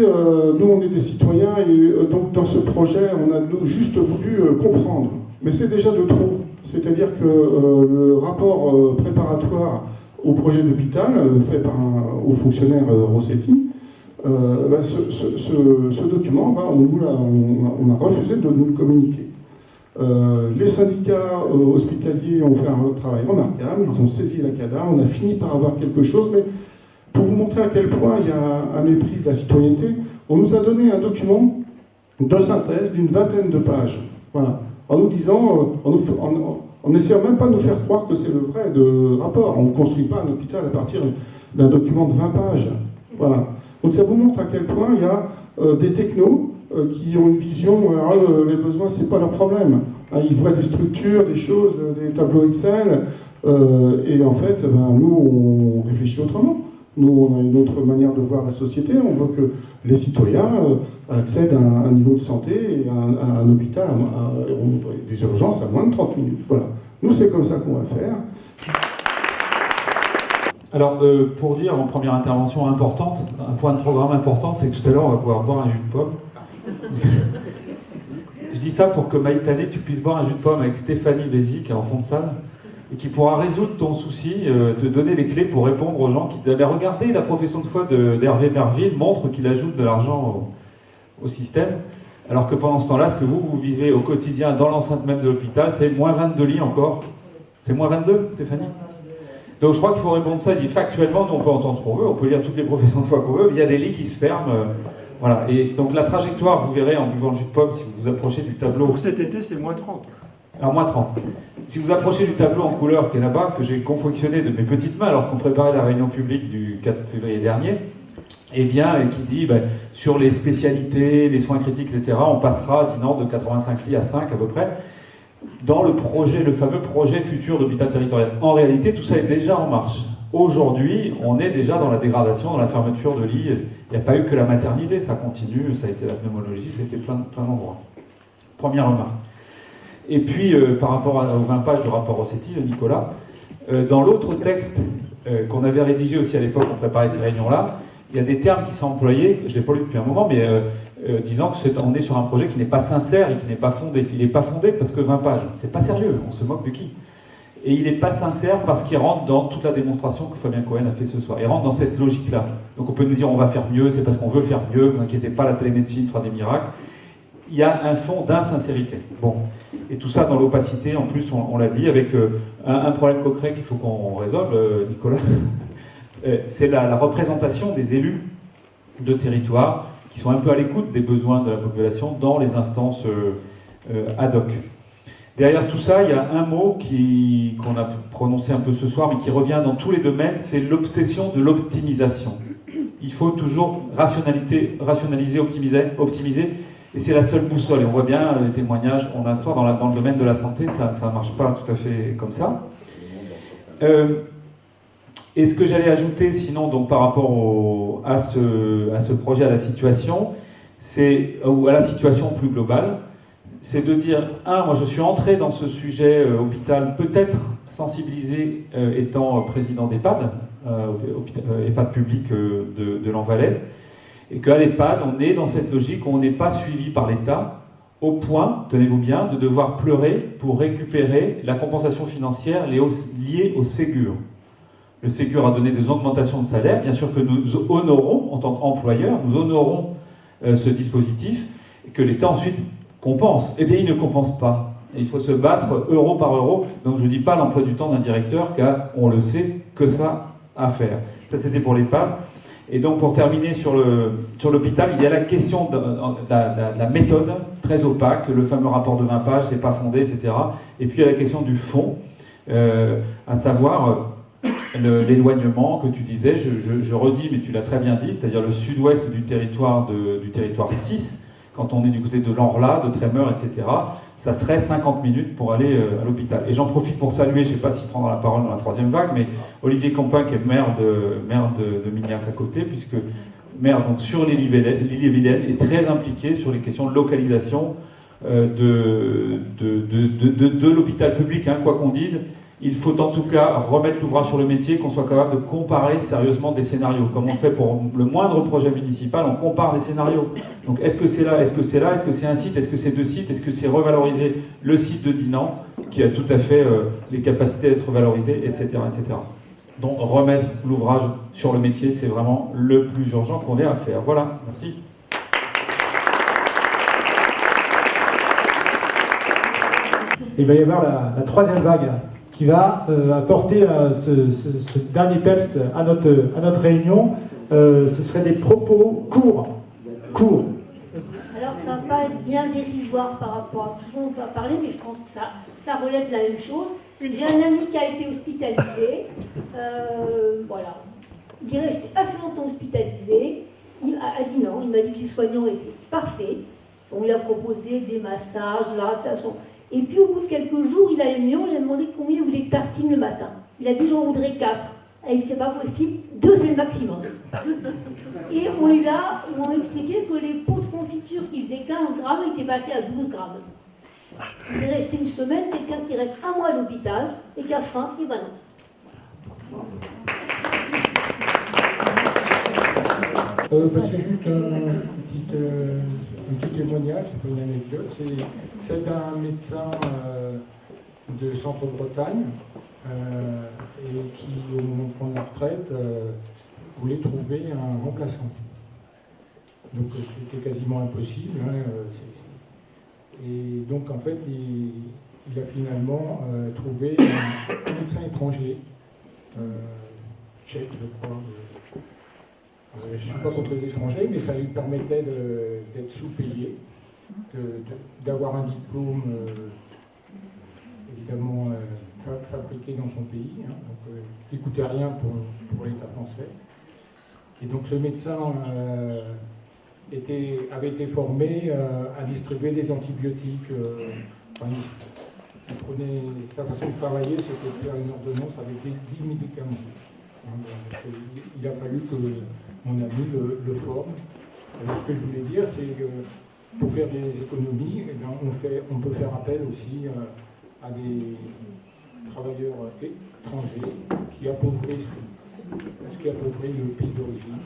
nous on est des citoyens et donc dans ce projet on a juste voulu comprendre. Mais c'est déjà de trop. C'est-à-dire que le rapport préparatoire au projet d'hôpital fait par un haut fonctionnaire Rossetti, ce document, on a refusé de nous le communiquer. Les syndicats hospitaliers ont fait un travail remarquable, ils ont saisi la CADA, on a fini par avoir quelque chose, mais pour vous montrer à quel point il y a un mépris de la citoyenneté, on nous a donné un document de synthèse d'une vingtaine de pages. Voilà. En nous disant, en n'essayant même pas de nous faire croire que c'est le vrai rapport. On ne construit pas un hôpital à partir d'un document de 20 pages. Voilà. Donc ça vous montre à quel point il y a des technos qui ont une vision, alors, les besoins, c'est pas leur problème. Hein, ils voient des structures, des choses, des tableaux Excel, et en fait, nous, on réfléchit autrement. Nous, on a une autre manière de voir la société. On veut que les citoyens accèdent à un niveau de santé et à un hôpital, des urgences à moins de 30 minutes. Voilà. Nous, c'est comme ça qu'on va faire. Alors, pour dire en première intervention importante, un point de programme important, c'est que tout à l'heure, on va pouvoir boire un jus de pomme. Je dis ça pour que Maïtané, tu puisses boire un jus de pomme avec Stéphanie Vézy, qui est en fond de salle, et qui pourra résoudre ton souci, te donner les clés pour répondre aux gens qui te disent « Regardez, la profession de foi d'Hervé Merville montre qu'il ajoute de l'argent au système. » Alors que pendant ce temps-là, ce que vous vivez au quotidien dans l'enceinte même de l'hôpital, c'est moins 22 lits encore. C'est moins 22, Stéphanie? Donc je crois qu'il faut répondre ça. Il dit factuellement, nous on peut entendre ce qu'on veut, on peut lire toutes les professions de foi qu'on veut, mais il y a des lits qui se ferment. Voilà. Et donc la trajectoire, vous verrez en buvant le jus de pomme, si vous vous approchez du tableau. Pour cet été, c'est moins 30. Alors moins 30. Si vous approchez du tableau en couleur qui est là-bas, que j'ai confectionné de mes petites mains alors qu'on préparait la réunion publique du 4 février dernier, et bien, qui dit sur les spécialités, les soins critiques, etc., on passera, Dinan, de 85 lits à 5 à peu près, dans le projet, le fameux projet futur d'hôpital territorial. En réalité, tout ça est déjà en marche. Aujourd'hui, on est déjà dans la dégradation, dans la fermeture de lits. Il n'y a pas eu que la maternité, ça continue, ça a été la pneumologie, ça a été plein d'endroits. Première remarque. Et puis, par rapport aux 20 pages du rapport Rossetti de Nicolas, dans l'autre texte qu'on avait rédigé aussi à l'époque, on préparait ces réunions-là, il y a des termes qui sont employés, je ne l'ai pas lu depuis un moment, mais disant qu'on est sur un projet qui n'est pas sincère et qui n'est pas fondé. Il n'est pas fondé parce que 20 pages, c'est pas sérieux, on se moque de qui? Et il n'est pas sincère parce qu'il rentre dans toute la démonstration que Fabien Cohen a fait ce soir. Il rentre dans cette logique-là. Donc on peut nous dire on va faire mieux, c'est parce qu'on veut faire mieux, vous inquiétez pas, la télémédecine fera des miracles. Il y a un fond d'insincérité. Bon. Et tout ça dans l'opacité, en plus, on l'a dit, avec un problème concret qu'il faut qu'on résolve, Nicolas, c'est la représentation des élus de territoire qui sont un peu à l'écoute des besoins de la population dans les instances ad hoc. Derrière tout ça, il y a un mot qu'on a prononcé un peu ce soir, mais qui revient dans tous les domaines, c'est l'obsession de l'optimisation. Il faut toujours rationaliser, optimiser, et c'est la seule boussole. Et on voit bien les témoignages qu'on a ce soir dans le domaine de la santé, ça ne marche pas tout à fait comme ça. Et ce que j'allais ajouter, sinon, donc, par rapport à ce projet, à la situation, ou à la situation plus globale, c'est de dire, moi je suis entré dans ce sujet hôpital, peut-être sensibilisé étant président d'EHPAD, EHPAD public de l'Envalais, et qu'à l'EHPAD, on est dans cette logique où on n'est pas suivi par l'État, au point, tenez-vous bien, de devoir pleurer pour récupérer la compensation financière liée au Ségur. Le Ségur a donné des augmentations de salaire, bien sûr que nous honorons, en tant qu'employeur, nous honorons ce dispositif, et que l'État ensuite compense. Eh bien, il ne compense pas. Et il faut se battre euro par euro. Donc, je ne dis pas l'emploi du temps d'un directeur, car on le sait, que ça à faire. Ça, c'était pour l'EHPAD. Et donc, pour terminer sur l'hôpital, il y a la question de la méthode, très opaque, le fameux rapport de 20 pages, c'est pas fondé, etc. Et puis, il y a la question du fond, à savoir l'éloignement que tu disais, je redis, mais tu l'as très bien dit, c'est-à-dire le sud-ouest du territoire 6, quand on est du côté de l'Orla, de Tremeur, etc., ça serait 50 minutes pour aller à l'hôpital. Et j'en profite pour saluer, je ne sais pas s'il prendra la parole dans la troisième vague, mais Olivier Campin, qui est maire de Mignac à côté, puisque maire donc sur l'île-et-Vilaine, est très impliqué sur les questions de localisation de l'hôpital public, hein, quoi qu'on dise. Il faut en tout cas remettre l'ouvrage sur le métier, qu'on soit capable de comparer sérieusement des scénarios. Comme on fait pour le moindre projet municipal, on compare des scénarios. Donc est-ce que c'est là, est-ce que c'est là, est-ce que c'est un site, est-ce que c'est deux sites, est-ce que c'est revaloriser le site de Dinan, qui a tout à fait les capacités d'être valorisé, etc., etc. Donc remettre l'ouvrage sur le métier, c'est vraiment le plus urgent qu'on ait à faire. Voilà, merci. Il va y avoir la troisième vague qui va apporter ce dernier PEPS à notre réunion. Ce seraient des propos courts. Alors que ça va pas être bien dérisoire par rapport à tout ce dont on va parler, mais je pense que ça relève de la même chose. J'ai un ami qui a été hospitalisé. Voilà. Il est resté assez longtemps hospitalisé. Il a dit non. Il m'a dit que les soignants étaient parfaits. On lui a proposé des massages, de la relaxation. Et puis au bout de quelques jours, il allait mieux, on lui a demandé combien il voulait de tartines le matin. Il a dit j'en voudrais 4. Et c'est pas possible, 2 c'est le maximum. Et on lui a expliqué que les pots de confiture qui faisaient 15 grammes étaient passés à 12 grammes. Il est resté une semaine, quelqu'un qui reste un mois à l'hôpital et qui a faim, et ben non. C'est juste un petit témoignage, c'est pas une anecdote. C'est d'un médecin de Centre-Bretagne et qui, au moment de prendre la retraite, voulait trouver un remplaçant. Donc c'était quasiment impossible. Hein, et donc en fait, il a finalement trouvé un médecin étranger, tchèque, je crois. Je ne suis pas contre les étrangers, mais ça lui permettait d'être sous-payé, d'avoir un diplôme évidemment fabriqué dans son pays, hein, donc, qui ne coûtait rien pour l'État français. Et donc ce médecin avait été formé à distribuer des antibiotiques. Il prenait, sa façon de travailler, c'était de faire une ordonnance avec 10 médicaments. Donc, il a fallu que mon ami le forme. Alors, ce que je voulais dire, c'est que pour faire des économies, eh bien, on peut faire appel aussi à des travailleurs étrangers qui appauvrissent le pays d'origine.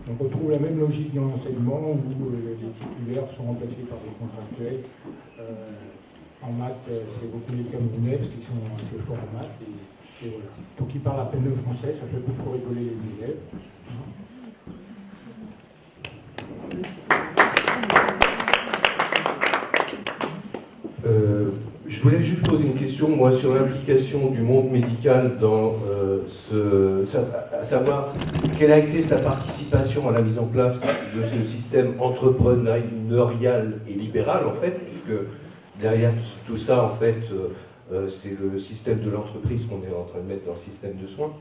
Donc on retrouve la même logique dans l'enseignement où les titulaires sont remplacés par des contractuels. En maths, c'est beaucoup les Camerounais parce qu'ils sont assez forts en maths. Et voilà. Donc ils parlent à peine le français, ça fait beaucoup rigoler les élèves. Je voulais juste poser une question, moi, sur l'implication du monde médical dans à savoir quelle a été sa participation à la mise en place de ce système entrepreneurial et libéral, en fait, puisque derrière tout ça, en fait, c'est le système de l'entreprise qu'on est en train de mettre dans le système de soins,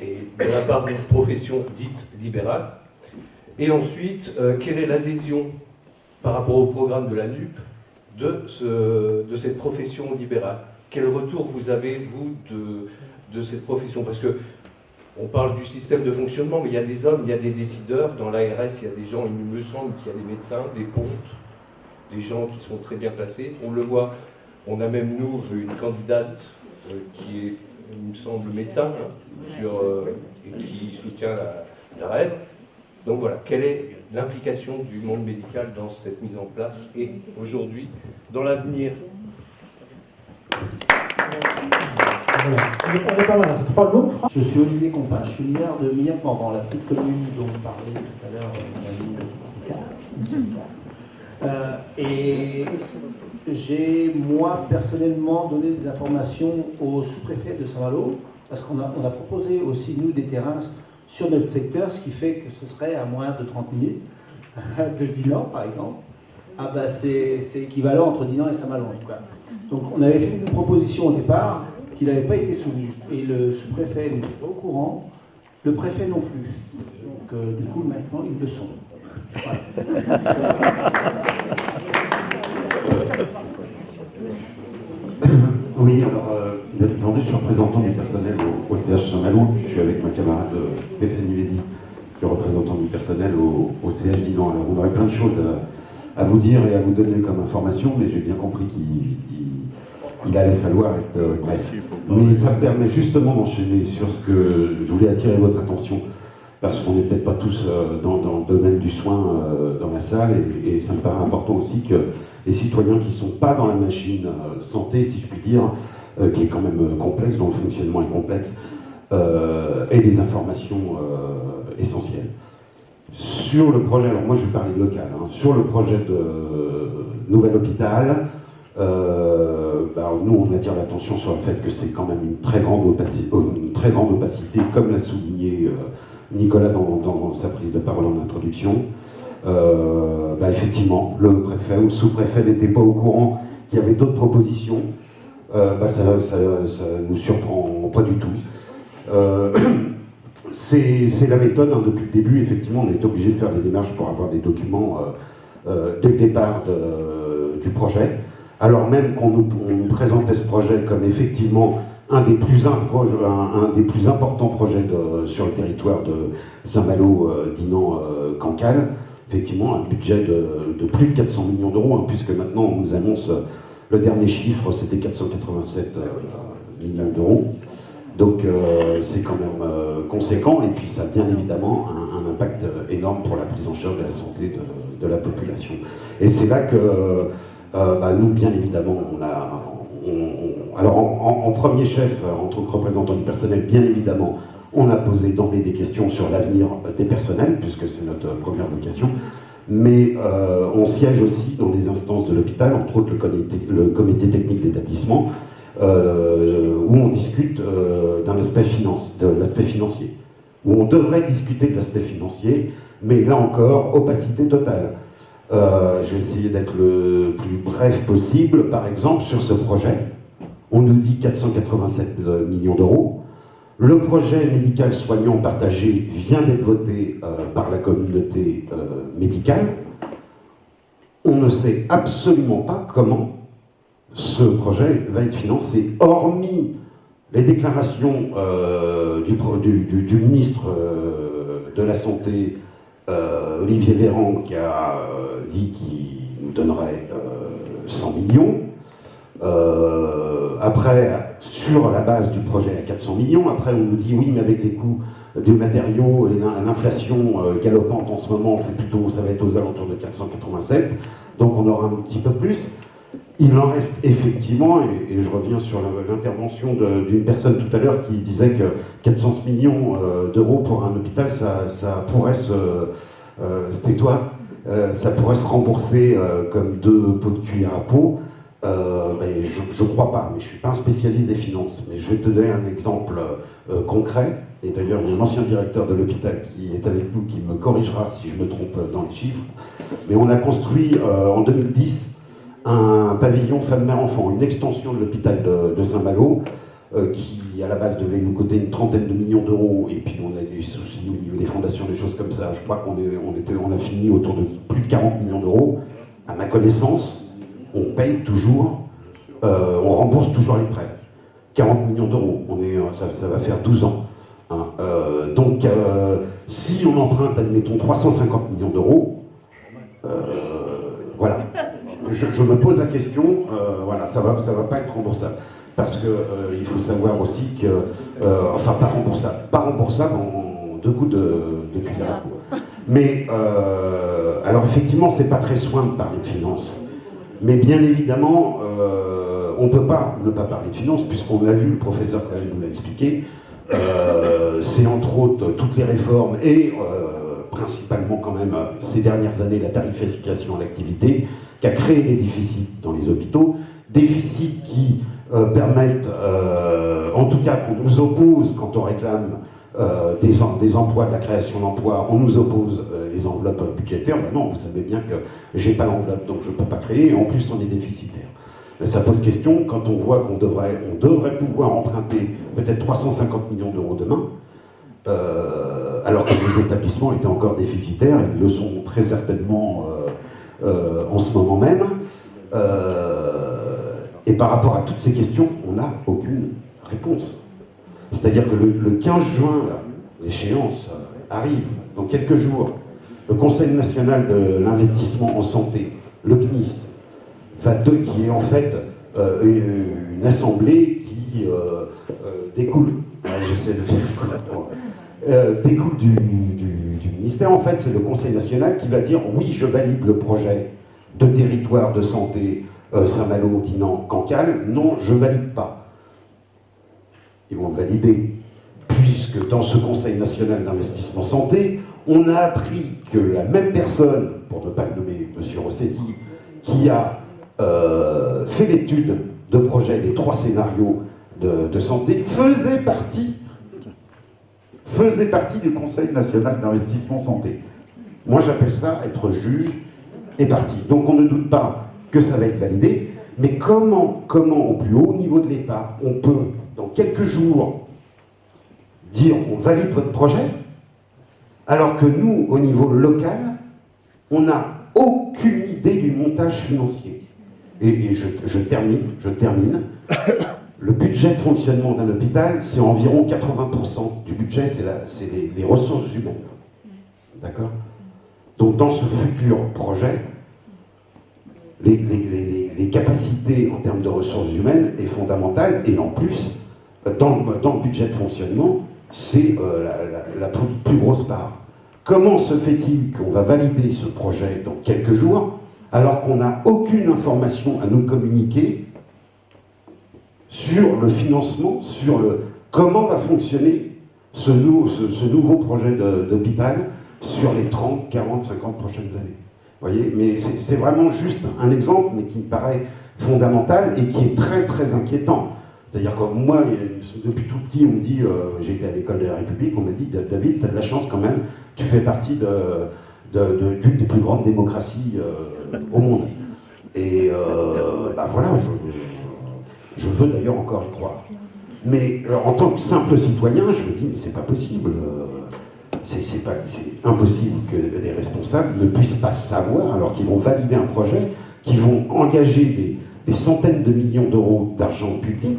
et de la part d'une profession dite libérale. Et ensuite, quelle est l'adhésion par rapport au programme de la NUP de cette profession libérale? Quel retour vous avez, vous, de cette profession? Parce que on parle du système de fonctionnement, mais il y a des hommes, il y a des décideurs. Dans l'ARS, il y a des gens, il me semble qu'il y a des médecins, des pontes, des gens qui sont très bien placés. On le voit, on a même, nous, une candidate qui est, il me semble, médecin, et qui soutient la REB. Donc voilà, quelle est l'implication du monde médical dans cette mise en place et aujourd'hui, dans l'avenir? On est pas mal, c'est 3 mots. Je suis Olivier Compas, je suis le maire de Millac-Morvan, la petite commune dont on parlait tout à l'heure, et j'ai, moi, personnellement, donné des informations au sous-préfet de Saint-Malo, parce qu'on a proposé aussi, nous, des terrains sur notre secteur, ce qui fait que ce serait à moins de 30 minutes de Dinan, par exemple. Ah bah c'est équivalent entre Dinan et Saint-Malo, en tout cas. Donc on avait fait une proposition au départ qui n'avait pas été soumise. Et le sous-préfet n'était pas au courant, le préfet non plus. Donc du coup, maintenant, ils le sont. Voilà. Oui, alors, bien entendu, je suis représentant du personnel au CH Saint-Malo. Je suis avec ma camarade Stéphanie Lézy, qui est représentant du personnel au CH Dinan. Alors, on aurait plein de choses à vous dire et à vous donner comme information, mais j'ai bien compris qu'il allait falloir être bref. Mais ça me permet justement d'enchaîner sur ce que je voulais attirer votre attention, parce qu'on n'est peut-être pas tous dans le domaine du soin dans la salle, et ça me paraît important aussi que les citoyens qui ne sont pas dans la machine santé, si je puis dire, qui est quand même complexe, dont le fonctionnement est complexe, aient des informations essentielles. Sur le projet, alors moi je vais parler de local, sur le projet de nouvel hôpital, nous on attire l'attention sur le fait que c'est quand même une très grande opacité, comme l'a souligné Nicolas dans sa prise de parole en introduction. Effectivement, le préfet ou le sous-préfet n'était pas au courant qu'il y avait d'autres propositions. Ça nous surprend pas du tout. C'est la méthode, depuis le début. Effectivement, on est obligé de faire des démarches pour avoir des documents dès le départ du projet. Alors même qu'on nous présentait ce projet comme effectivement un des plus importants projets sur le territoire de Saint-Malo, Dinan, Cancale. Effectivement, un budget de plus de 400 millions d'euros, puisque maintenant on nous annonce le dernier chiffre, c'était 487 millions d'euros. Donc c'est quand même conséquent, et puis ça a bien évidemment un impact énorme pour la prise en charge de la santé de la population. Et c'est là que nous, bien évidemment, alors en premier chef, en tant que représentant du personnel, bien évidemment, on a posé d'emblée des questions sur l'avenir des personnels, puisque c'est notre première vocation, mais on siège aussi dans les instances de l'hôpital, entre autres le comité technique d'établissement, où on discute de l'aspect financier, où on devrait discuter de l'aspect financier, mais là encore, opacité totale. Je vais essayer d'être le plus bref possible. Par exemple, sur ce projet, on nous dit 487 millions d'euros. Le projet médical soignant partagé vient d'être voté par la communauté médicale. On ne sait absolument pas comment ce projet va être financé, hormis les déclarations du ministre de la Santé Olivier Véran qui a dit qu'il nous donnerait 100 millions. Après, sur la base du projet à 400 millions, après on nous dit oui, mais avec les coûts des matériaux et l'inflation galopante en ce moment, ça va être aux alentours de 487, donc on aura un petit peu plus. Il en reste effectivement, et je reviens sur l'intervention d'une personne tout à l'heure qui disait que 400 millions d'euros pour un hôpital, ça pourrait c'était toi, ça pourrait se rembourser comme 2 pots de cuillère à peau. Je crois pas, mais je suis pas un spécialiste des finances. Mais je vais te donner un exemple concret. Et d'ailleurs, il y a un ancien directeur de l'hôpital qui est avec nous, qui me corrigera si je me trompe dans les chiffres. Mais on a construit en 2010 un pavillon femme-mère-enfant, une extension de l'hôpital de Saint-Malo, qui à la base devait nous coûter une 30aine de millions d'euros, et puis on a des soucis au niveau des fondations, des choses comme ça. Je crois qu'on a fini autour de plus de 40 millions d'euros. À ma connaissance, on paye toujours, on rembourse toujours les prêts. 40 millions d'euros, ça va faire 12 ans. Hein. Donc, si on emprunte, admettons, 350 millions d'euros, voilà. Je me pose la question, voilà, ça va pas être remboursable. Parce que il faut savoir aussi que, enfin, pas remboursable en 2 coups de cuillère à peau. Mais, alors effectivement, c'est pas très soin de parler de finances. Mais bien évidemment, on ne peut pas ne pas parler de finances, puisqu'on l'a vu, le professeur Cohen nous l'a expliqué. C'est entre autres toutes les réformes et principalement quand même ces dernières années la tarification à l'activité qui a créé des déficits dans les hôpitaux, déficits qui permettent, en tout cas qu'on nous oppose quand on réclame des emplois, de la création d'emplois, on nous oppose les enveloppes budgétaires. Ben non, vous savez bien que j'ai pas l'enveloppe, donc je ne peux pas créer, et en plus on est déficitaire. Ça pose question quand on voit qu'on devrait pouvoir emprunter peut-être 350 millions d'euros demain, alors que les établissements étaient encore déficitaires, ils le sont très certainement en ce moment même. Et par rapport à toutes ces questions, on n'a aucune réponse. C'est-à-dire que le 15 juin, l'échéance arrive, dans quelques jours, le Conseil national de l'investissement en santé, le CNIS, qui est en fait une assemblée qui découle, j'essaie de faire découle du ministère. En fait, c'est le Conseil national qui va dire oui, je valide le projet de territoire de santé Saint-Malo, Dinan, Cancale. Non, je valide pas. Ils vont le valider, puisque dans ce Conseil national d'investissement santé, on a appris que la même personne, pour ne pas le nommer, M. Rossetti, qui a fait l'étude de projet des 3 scénarios de santé, faisait partie du Conseil national d'investissement santé. Moi, j'appelle ça être juge et partie. Donc, on ne doute pas que ça va être validé, mais comment au plus haut niveau de l'État, on peut, dans quelques jours, dire on valide votre projet, alors que nous, au niveau local, on n'a aucune idée du montage financier. Et je termine. Le budget de fonctionnement d'un hôpital, c'est environ 80% du budget, c'est les ressources humaines. D'accord ? Donc dans ce futur projet, les capacités en termes de ressources humaines est fondamentale, et en plus, dans le budget de fonctionnement, c'est la plus grosse part. Comment se fait-il qu'on va valider ce projet dans quelques jours, alors qu'on n'a aucune information à nous communiquer sur le financement, sur comment va fonctionner ce nouveau projet d'hôpital sur les 30, 40, 50 prochaines années. Vous voyez, mais c'est vraiment juste un exemple, mais qui me paraît fondamental et qui est très très inquiétant. C'est-à-dire que moi, depuis tout petit, on me dit, j'étais à l'école de la République, on m'a dit, David, tu as de la chance quand même, tu fais partie d'une des plus grandes démocraties au monde. Et voilà, je veux d'ailleurs encore y croire. Mais en tant que simple citoyen, je me dis, mais c'est pas possible. C'est impossible que des responsables ne puissent pas savoir, alors qu'ils vont valider un projet, qu'ils vont engager des centaines de millions d'euros d'argent public,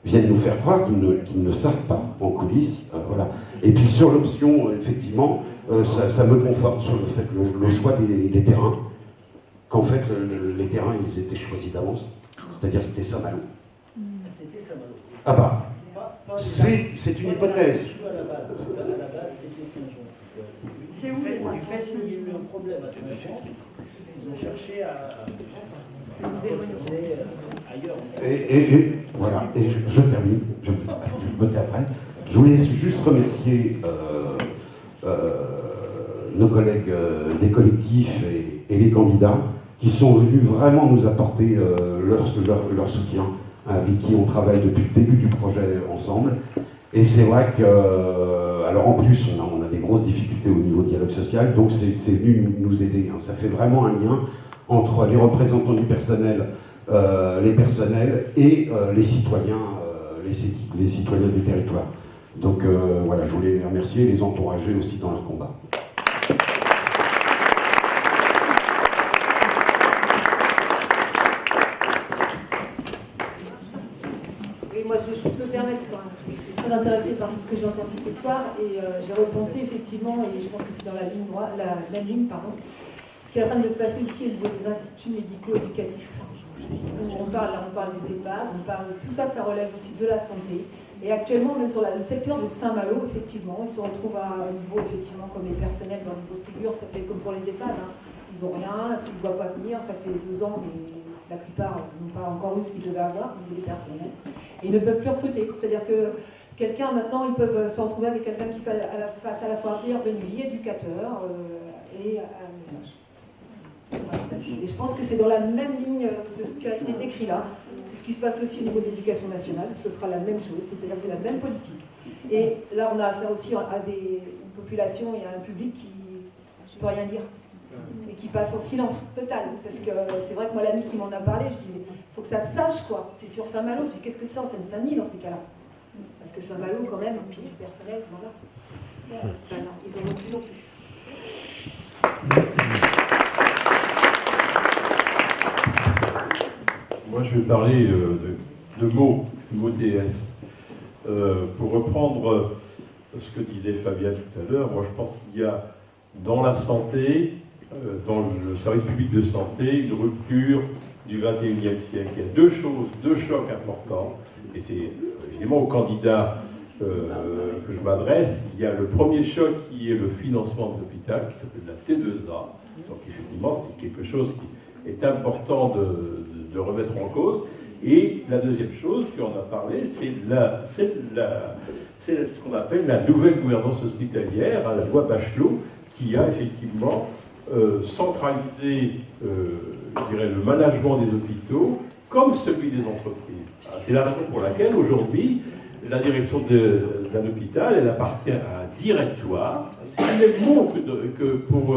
viennent nous faire croire qu'ils ne savent pas en coulisses. Voilà. Et puis sur l'option, effectivement, ça me conforte sur le fait que le choix des terrains, qu'en fait les terrains ils étaient choisis d'avance, c'est-à-dire c'était Saint-Malo. C'était Saint-Malo. Ah bah, c'est une hypothèse. À la base, c'était Saint-Jean. C'est où du fait qu'il y a eu un problème à Saint-Jean, ils ont cherché à ailleurs. Et voilà, et je termine, je me tais après. Je voulais juste remercier nos collègues des collectifs et les candidats qui sont venus vraiment nous apporter leur soutien, avec qui on travaille depuis le début du projet ensemble. Et c'est vrai que, alors en plus, on a des grosses difficultés au niveau dialogue social, donc c'est venu nous aider. Hein. Ça fait vraiment un lien entre les représentants du personnel, les personnels et les citoyens du territoire. Donc voilà, je voulais les remercier et les encourager aussi dans leur combat. Oui, moi je veux juste me permettre, quoi. Je suis très intéressée par tout ce que j'ai entendu ce soir et j'ai repensé effectivement, et je pense que c'est dans la ligne droite, la ligne, pardon, ce qui est en train de se passer ici au niveau des instituts médico-éducatifs. On parle des EHPAD, tout ça, ça relève aussi de la santé. Et actuellement, même sur le secteur de Saint-Malo, effectivement, ils se retrouvent à un niveau, effectivement, comme les personnels dans le niveau Ségur, ça fait comme pour les EHPAD, hein. Ils n'ont rien, ils ne voient pas venir, ça fait 2 ans, mais la plupart n'ont pas encore eu ce qu'ils devaient avoir au niveau des personnels. Et ils ne peuvent plus recruter. C'est-à-dire que quelqu'un, maintenant, ils peuvent se retrouver avec quelqu'un qui fasse à la fois veilleur de nuit, éducateur et ménage. Et je pense que c'est dans la même ligne de ce qui a été décrit là. C'est ce qui se passe aussi au niveau de l'éducation nationale. Ce sera la même chose, c'est-à-dire c'est la même politique. Et là, on a affaire aussi à une population et à un public qui ne peut rien dire et qui passe en silence total. Parce que c'est vrai que moi, l'ami qui m'en a parlé, je dis, il faut que ça se sache, quoi. C'est sur Saint-Malo. Je dis, qu'est-ce que c'est en Seine-Saint-Denis dans ces cas-là? Parce que Saint-Malo, quand même, puis du personnel, voilà. Ben non, ils en ont plus non plus. Moi, je vais parler de mots TS. Pour reprendre ce que disait Fabienne tout à l'heure, moi je pense qu'il y a dans la santé, dans le service public de santé, une rupture du 21e siècle. Il y a 2 choses, 2 chocs importants, et c'est évidemment aux candidats que je m'adresse. Il y a le premier choc qui est le financement de l'hôpital, qui s'appelle la T2A. Donc effectivement, c'est quelque chose qui est important de remettre en cause. Et la deuxième chose, tu en as parlé, c'est ce qu'on appelle la nouvelle gouvernance hospitalière, à la loi Bachelot, qui a effectivement centralisé je dirais, le management des hôpitaux comme celui des entreprises. C'est la raison pour laquelle aujourd'hui, la direction d'un hôpital, elle appartient à un directoire. C'est le même mot que pour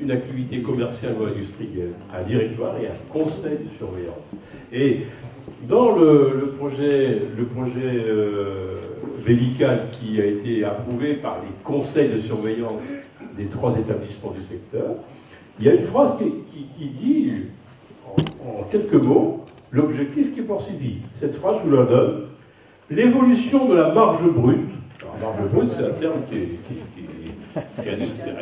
une activité commerciale ou industrielle. Un directoire et un conseil de surveillance. Et dans le projet médical qui a été approuvé par les conseils de surveillance des 3 établissements du secteur, il y a une phrase qui dit, en quelques mots, l'objectif qui est poursuivi. Cette phrase, je vous la donne. L'évolution de la marge brute, alors marge brute c'est un terme qui est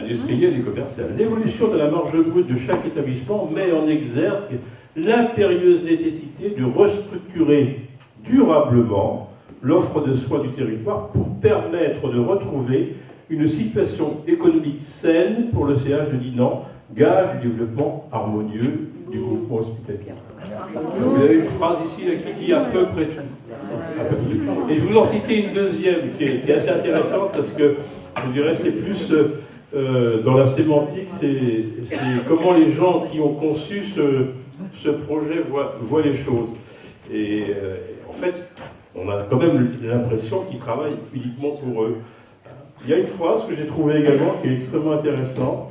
industriel et commercial, l'évolution de la marge brute de chaque établissement met en exergue l'impérieuse nécessité de restructurer durablement l'offre de soins du territoire pour permettre de retrouver une situation économique saine pour le CH de Dinan, gage du développement harmonieux du groupement hospitalier. Vous avez une phrase ici là, qui dit à peu près tout. Et je vous en citais une deuxième qui est assez intéressante parce que je dirais c'est plus dans la sémantique, c'est comment les gens qui ont conçu ce projet voient les choses. Et en fait, on a quand même l'impression qu'ils travaillent uniquement pour eux. Il y a une phrase que j'ai trouvée également qui est extrêmement intéressante,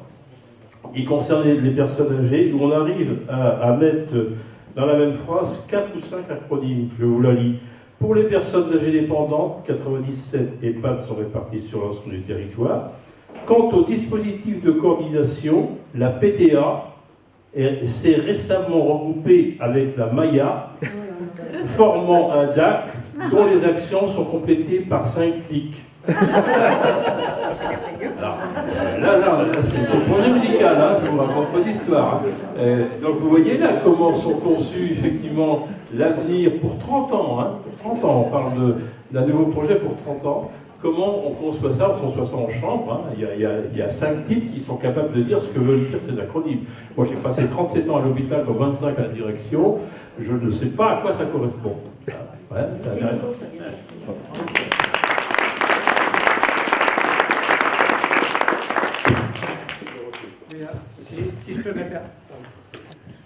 qui concerne les personnes âgées, où on arrive à mettre dans la même phrase 4 ou 5 acronymes. Je vous la lis. Pour les personnes âgées dépendantes, 97 EHPAD sont répartis sur l'ensemble du territoire. Quant au dispositif de coordination, la PTA s'est récemment regroupée avec la MAIA, formant un DAC dont les actions sont complétées par 5 clics. Alors, Là, c'est le projet médical, hein, je vous raconte pas d'histoire. Donc vous voyez là comment sont conçus effectivement l'avenir pour 30 ans. Hein, pour 30 ans, on parle d'un nouveau projet pour 30 ans. Comment on conçoit ça? On conçoit ça en chambre. Hein. Il y a 5 types qui sont capables de dire ce que veulent dire ces acronymes. Moi, j'ai passé 37 ans à l'hôpital, comme 25 à la direction. Je ne sais pas à quoi ça correspond. Ouais, c'est intéressant.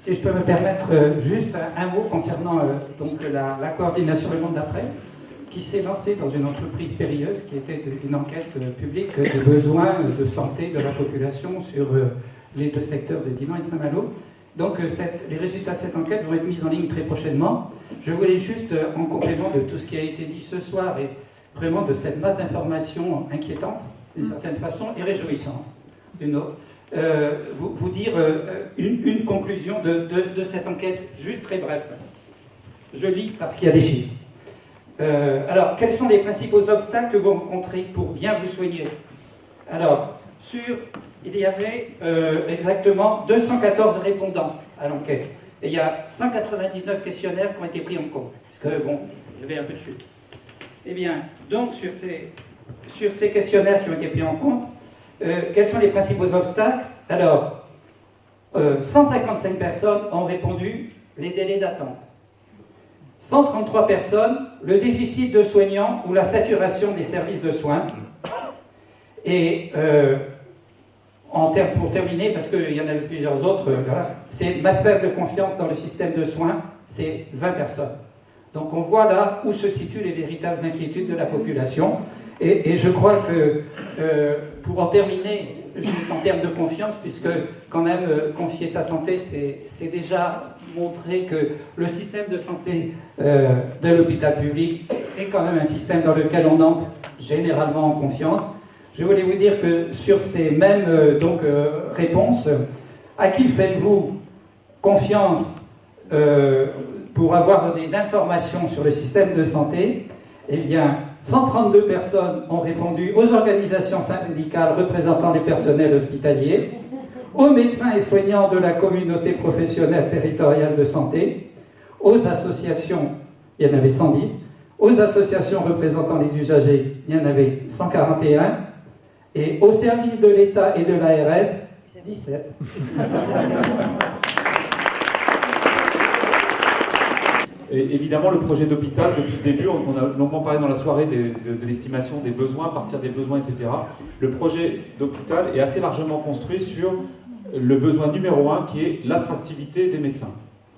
Si je peux me permettre juste un mot concernant donc la coordination Le Monde d'après, qui s'est lancée dans une entreprise périlleuse qui était une enquête publique des besoins de santé de la population sur les 2 secteurs de Dinan et de Saint-Malo. Donc les résultats de cette enquête vont être mis en ligne très prochainement. Je voulais juste, en complément de tout ce qui a été dit ce soir et vraiment de cette masse d'informations inquiétante d'une certaine façon et réjouissante d'une autre, vous dire une conclusion de cette enquête, juste très bref. Je lis parce qu'il y a des chiffres. Alors, quels sont les principaux obstacles que vous rencontrez pour bien vous soigner? Alors, il y avait exactement 214 répondants à l'enquête. Et il y a 199 questionnaires qui ont été pris en compte. Parce que, bon, il y avait un peu de chute. Eh bien, donc, sur ces questionnaires qui ont été pris en compte, quels sont les principaux obstacles? Alors, 155 personnes ont répondu les délais d'attente. 133 personnes, le déficit de soignants ou la saturation des services de soins. Et pour terminer, parce qu'il y en avait plusieurs autres, c'est ma faible confiance dans le système de soins, c'est 20 personnes. Donc on voit là où se situent les véritables inquiétudes de la population. Et je crois que, pour en terminer, juste en termes de confiance, puisque quand même confier sa santé, c'est déjà montrer que le système de santé de l'hôpital public, c'est quand même un système dans lequel on entre généralement en confiance. Je voulais vous dire que sur ces mêmes réponses, à qui faites-vous confiance pour avoir des informations sur le système de santé? Eh bien, 132 personnes ont répondu aux organisations syndicales représentant les personnels hospitaliers, aux médecins et soignants de la communauté professionnelle territoriale de santé, aux associations, il y en avait 110, aux associations représentant les usagers, il y en avait 141, et aux services de l'État et de l'ARS, 17. Et évidemment, le projet d'hôpital, depuis le début, on a longuement parlé dans la soirée de l'estimation des besoins, partir des besoins, etc. Le projet d'hôpital est assez largement construit sur le besoin numéro 1 qui est l'attractivité des médecins.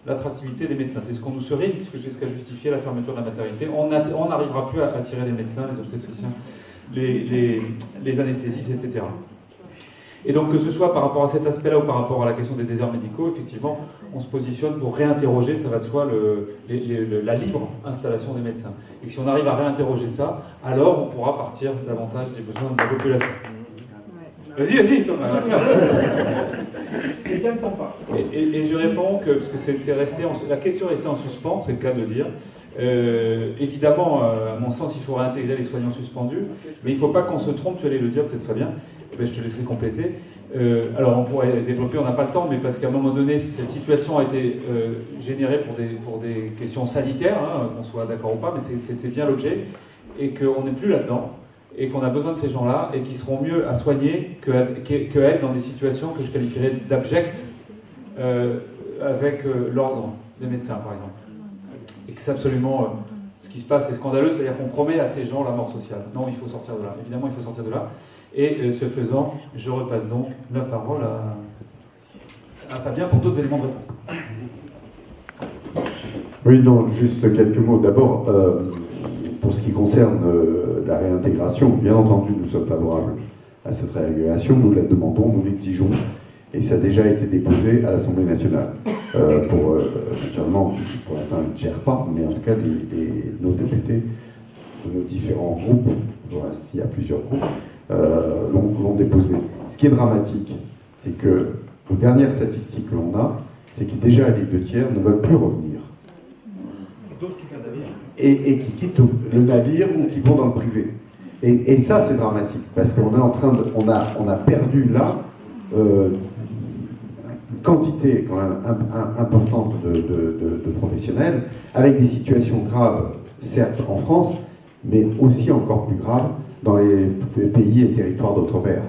L'attractivité des médecins, c'est ce qu'on nous serine, puisque c'est ce qui a justifié la fermeture de la maternité. On n'arrivera plus à attirer les médecins, les obstétriciens, les anesthésistes, etc. Et donc, que ce soit par rapport à cet aspect-là ou par rapport à la question des déserts médicaux, effectivement, on se positionne pour réinterroger, ça va de soi, la libre installation des médecins. Et si on arrive à réinterroger ça, alors on pourra partir davantage des besoins de la population. Vas-y, Thomas. C'est bien le temps pas. Et je réponds que, parce que la question est restée en suspens, c'est le cas de le dire. Évidemment, à mon sens, il faut réintégrer les soignants suspendus, mais il ne faut pas qu'on se trompe, tu allais le dire peut-être Fabien, je te laisserai compléter. Alors on pourrait développer, on n'a pas le temps, mais parce qu'à un moment donné, cette situation a été générée pour des questions sanitaires, hein, qu'on soit d'accord ou pas, mais c'était bien l'objet, et qu'on n'est plus là-dedans, et qu'on a besoin de ces gens-là, et qui seront mieux à soigner que être dans des situations que je qualifierais d'abjectes avec l'ordre des médecins, par exemple. Et que c'est absolument... ce qui se passe est scandaleux, c'est-à-dire qu'on promet à ces gens la mort sociale. Non, il faut sortir de là. Évidemment, il faut sortir de là. Et ce faisant, je repasse donc la parole à Fabien pour d'autres éléments de réponse. Oui, non, juste quelques mots. D'abord, pour ce qui concerne la réintégration, bien entendu, nous sommes favorables à cette réintégration. Nous la demandons, nous l'exigeons. Et ça a déjà été déposé à l'Assemblée nationale. Naturellement, pour l'instant, elle ne gère pas, mais en tout cas, nos députés de nos différents groupes, il y a plusieurs groupes, l'ont déposé. Ce qui est dramatique, c'est que aux dernières statistiques que l'on a, c'est que déjà les 2/3 ne veulent plus revenir. Et qui quittent le navire ou qui vont dans le privé. Et ça, c'est dramatique, parce qu'on est en train de, on a perdu là une quantité quand même importante de professionnels, avec des situations graves, certes en France, mais aussi encore plus graves dans les pays et territoires d'outre-mer.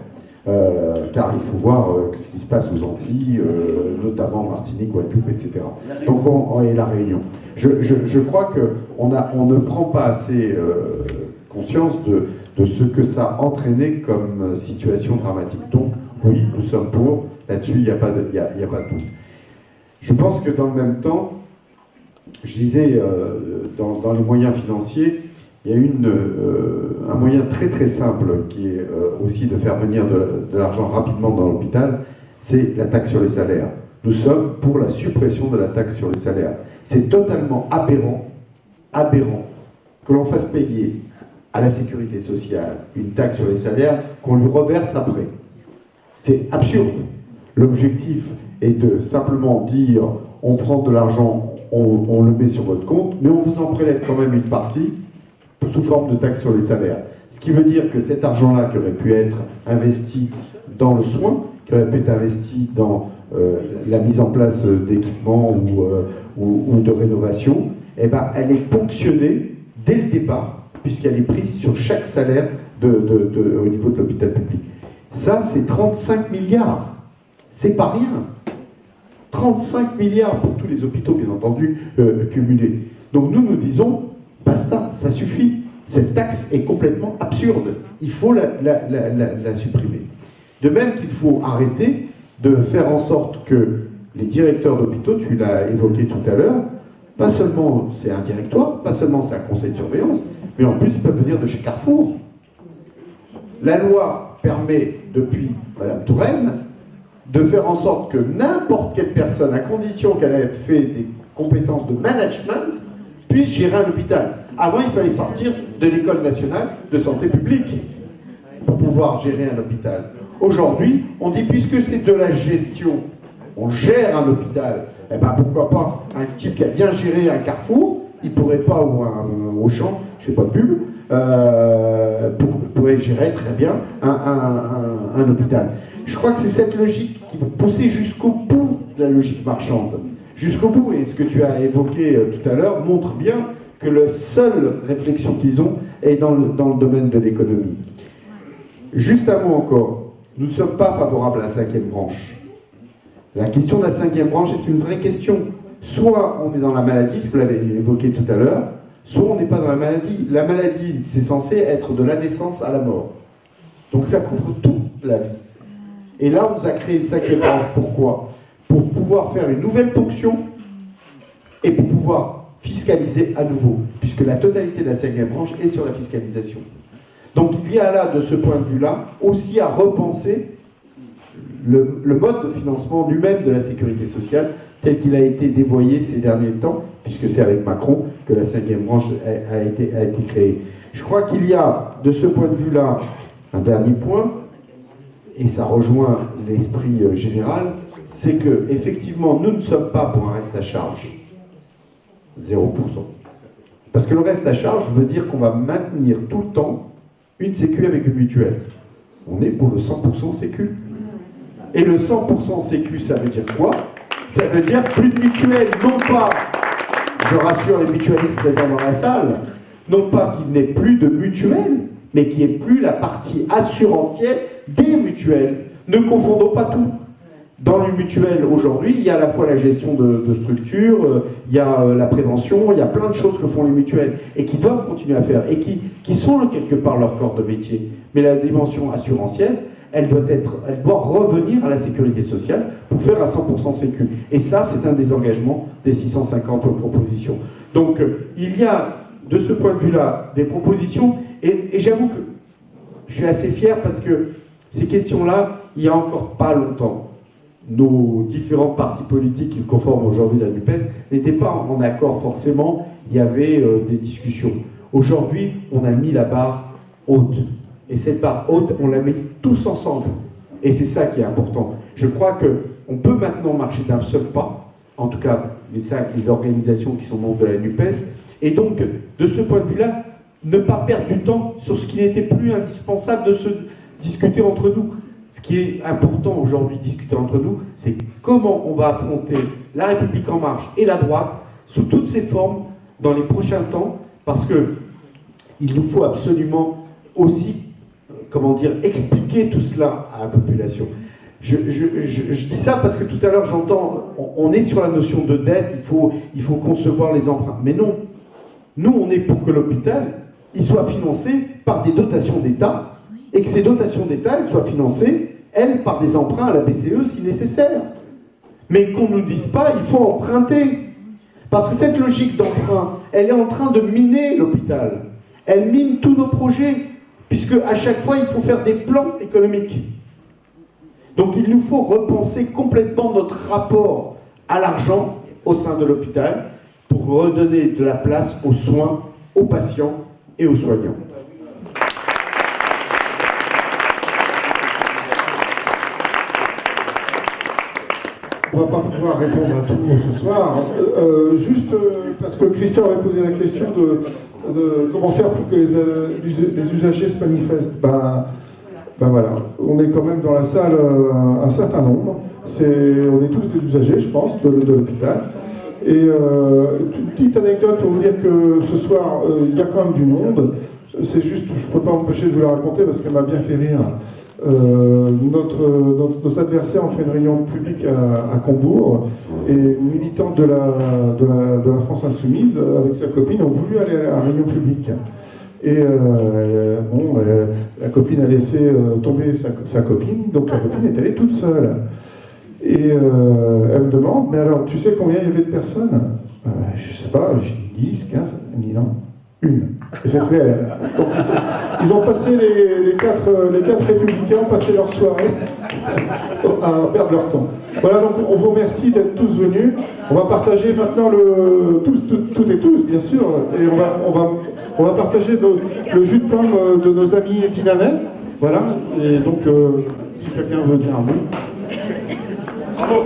Car il faut voir ce qui se passe aux Antilles, notamment Martinique, Guadeloupe, etc. Donc et la Réunion. Je crois qu'on ne prend pas assez conscience de ce que ça a entraîné comme situation dramatique. Donc oui, nous sommes pour, là-dessus il n'y a pas de doute. Je pense que dans le même temps, je disais, dans les moyens financiers, il y a un moyen très très simple qui est aussi de faire venir de l'argent rapidement dans l'hôpital, c'est la taxe sur les salaires. Nous sommes pour la suppression de la taxe sur les salaires. C'est totalement aberrant que l'on fasse payer à la sécurité sociale une taxe sur les salaires qu'on lui reverse après. C'est absurde. L'objectif est de simplement dire on prend de l'argent, on le met sur votre compte, mais on vous en prélève quand même une partie sous forme de taxe sur les salaires. Ce qui veut dire que cet argent-là qui aurait pu être investi dans le soin, qui aurait pu être investi dans la mise en place d'équipements ou de rénovation, eh ben, elle est ponctionnée dès le départ, puisqu'elle est prise sur chaque salaire au niveau de l'hôpital public. Ça, c'est 35 milliards. C'est pas rien. 35 milliards pour tous les hôpitaux, bien entendu, cumulés. Donc nous disons, basta, ça suffit. Cette taxe est complètement absurde. Il faut la supprimer. De même qu'il faut arrêter de faire en sorte que les directeurs d'hôpitaux, tu l'as évoqué tout à l'heure, pas seulement c'est un directoire, pas seulement c'est un conseil de surveillance, mais en plus ils peuvent venir de chez Carrefour. La loi permet, depuis Mme Touraine, de faire en sorte que n'importe quelle personne, à condition qu'elle ait fait des compétences de management, puisse gérer un hôpital. Avant, il fallait sortir de l'École nationale de santé publique pour pouvoir gérer un hôpital. Aujourd'hui, on dit, puisque c'est de la gestion, on gère un hôpital, eh ben pourquoi pas un type qui a bien géré un Carrefour, il pourrait pas, ou un Auchan, je fais pas de pub, pourrait gérer très bien un hôpital. Je crois que c'est cette logique qui va pousser jusqu'au bout de la logique marchande. Jusqu'au bout, et ce que tu as évoqué tout à l'heure montre bien que la seule réflexion qu'ils ont est dans le domaine de l'économie. Juste un mot encore, nous ne sommes pas favorables à la 5e branche. La question de la 5e branche est une vraie question. Soit on est dans la maladie, tu l'avais évoqué tout à l'heure, soit on n'est pas dans la maladie. La maladie, c'est censé être de la naissance à la mort. Donc ça couvre toute la vie. Et là, on nous a créé une 5e branche. Pourquoi ? Pour pouvoir faire une nouvelle ponction et pour pouvoir fiscaliser à nouveau, puisque la totalité de la 5e branche est sur la fiscalisation. Donc il y a là, de ce point de vue-là, aussi à repenser le mode de financement lui-même de la sécurité sociale, tel qu'il a été dévoyé ces derniers temps, puisque c'est avec Macron que la 5e branche a été créée. Je crois qu'il y a, de ce point de vue-là, un dernier point, et ça rejoint l'esprit général, c'est que effectivement, nous ne sommes pas pour un reste à charge. 0%. Parce que le reste à charge veut dire qu'on va maintenir tout le temps une sécu avec une mutuelle. On est pour le 100% sécu. Et le 100% sécu, ça veut dire quoi? Ça veut dire plus de mutuelle, non pas, je rassure les mutualistes présents dans la salle, non pas qu'il n'ait plus de mutuelle, mais qu'il n'y ait plus la partie assurantielle des mutuelles. Ne confondons pas tout. Dans les mutuelles aujourd'hui, il y a à la fois la gestion de structure, il y a la prévention, il y a plein de choses que font les mutuelles et qui doivent continuer à faire et qui sont quelque part leur corps de métier. Mais la dimension assurantielle, elle doit revenir à la sécurité sociale pour faire un 100% sécu. Et ça, c'est un des engagements des 650 propositions. Donc, il y a, de ce point de vue-là, des propositions et j'avoue que je suis assez fier parce que ces questions-là, il n'y a encore pas longtemps, nos différents partis politiques qui conforment aujourd'hui la NUPES n'étaient pas en accord forcément, il y avait des discussions. Aujourd'hui, on a mis la barre haute. Et cette barre haute, on la met tous ensemble. Et c'est ça qui est important. Je crois qu'on peut maintenant marcher d'un seul pas, en tout cas les organisations qui sont membres de la NUPES, et donc, de ce point de vue-là, ne pas perdre du temps sur ce qui n'était plus indispensable de se discuter entre nous. Ce qui est important aujourd'hui de discuter entre nous, c'est comment on va affronter la République en marche et la droite sous toutes ses formes dans les prochains temps, parce que il nous faut absolument aussi, expliquer tout cela à la population. Je dis ça parce que tout à l'heure j'entends, on est sur la notion de dette, il faut concevoir les emprunts. Mais non, nous on est pour que l'hôpital il soit financé par des dotations d'État, et que ces dotations d'État elles soient financées, elles, par des emprunts à la BCE si nécessaire. Mais qu'on ne nous dise pas, il faut emprunter. Parce que cette logique d'emprunt, elle est en train de miner l'hôpital. Elle mine tous nos projets, puisque à chaque fois, il faut faire des plans économiques. Donc il nous faut repenser complètement notre rapport à l'argent au sein de l'hôpital pour redonner de la place aux soins, aux patients et aux soignants. On ne va pas pouvoir répondre à tout ce soir. Juste parce que Christian avait posé la question de comment faire pour que les usagers se manifestent. Ben voilà, on est quand même dans la salle un certain nombre. On est tous des usagers, je pense, de l'hôpital. Et une petite anecdote pour vous dire que ce soir, il y a quand même du monde. C'est juste, je ne peux pas m'empêcher de vous la raconter parce qu'elle m'a bien fait rire. Nos adversaires ont fait une réunion publique à Combourg et une militante de la France Insoumise avec sa copine ont voulu aller à la réunion publique. Et la copine a laissé tomber sa copine, donc la copine est allée toute seule. Et elle me demande, mais alors tu sais combien il y avait de personnes? Je sais pas, 10, 15, elle me dit non. Une. Et c'est réel. Donc ils ont passé les quatre républicains ont passé leur soirée à perdre leur temps. Voilà, donc on vous remercie d'être tous venus. On va partager maintenant toutes et tous, bien sûr, et on va partager le jus de pomme de nos amis dinanais. Voilà, et donc si quelqu'un veut dire un mot. Bravo.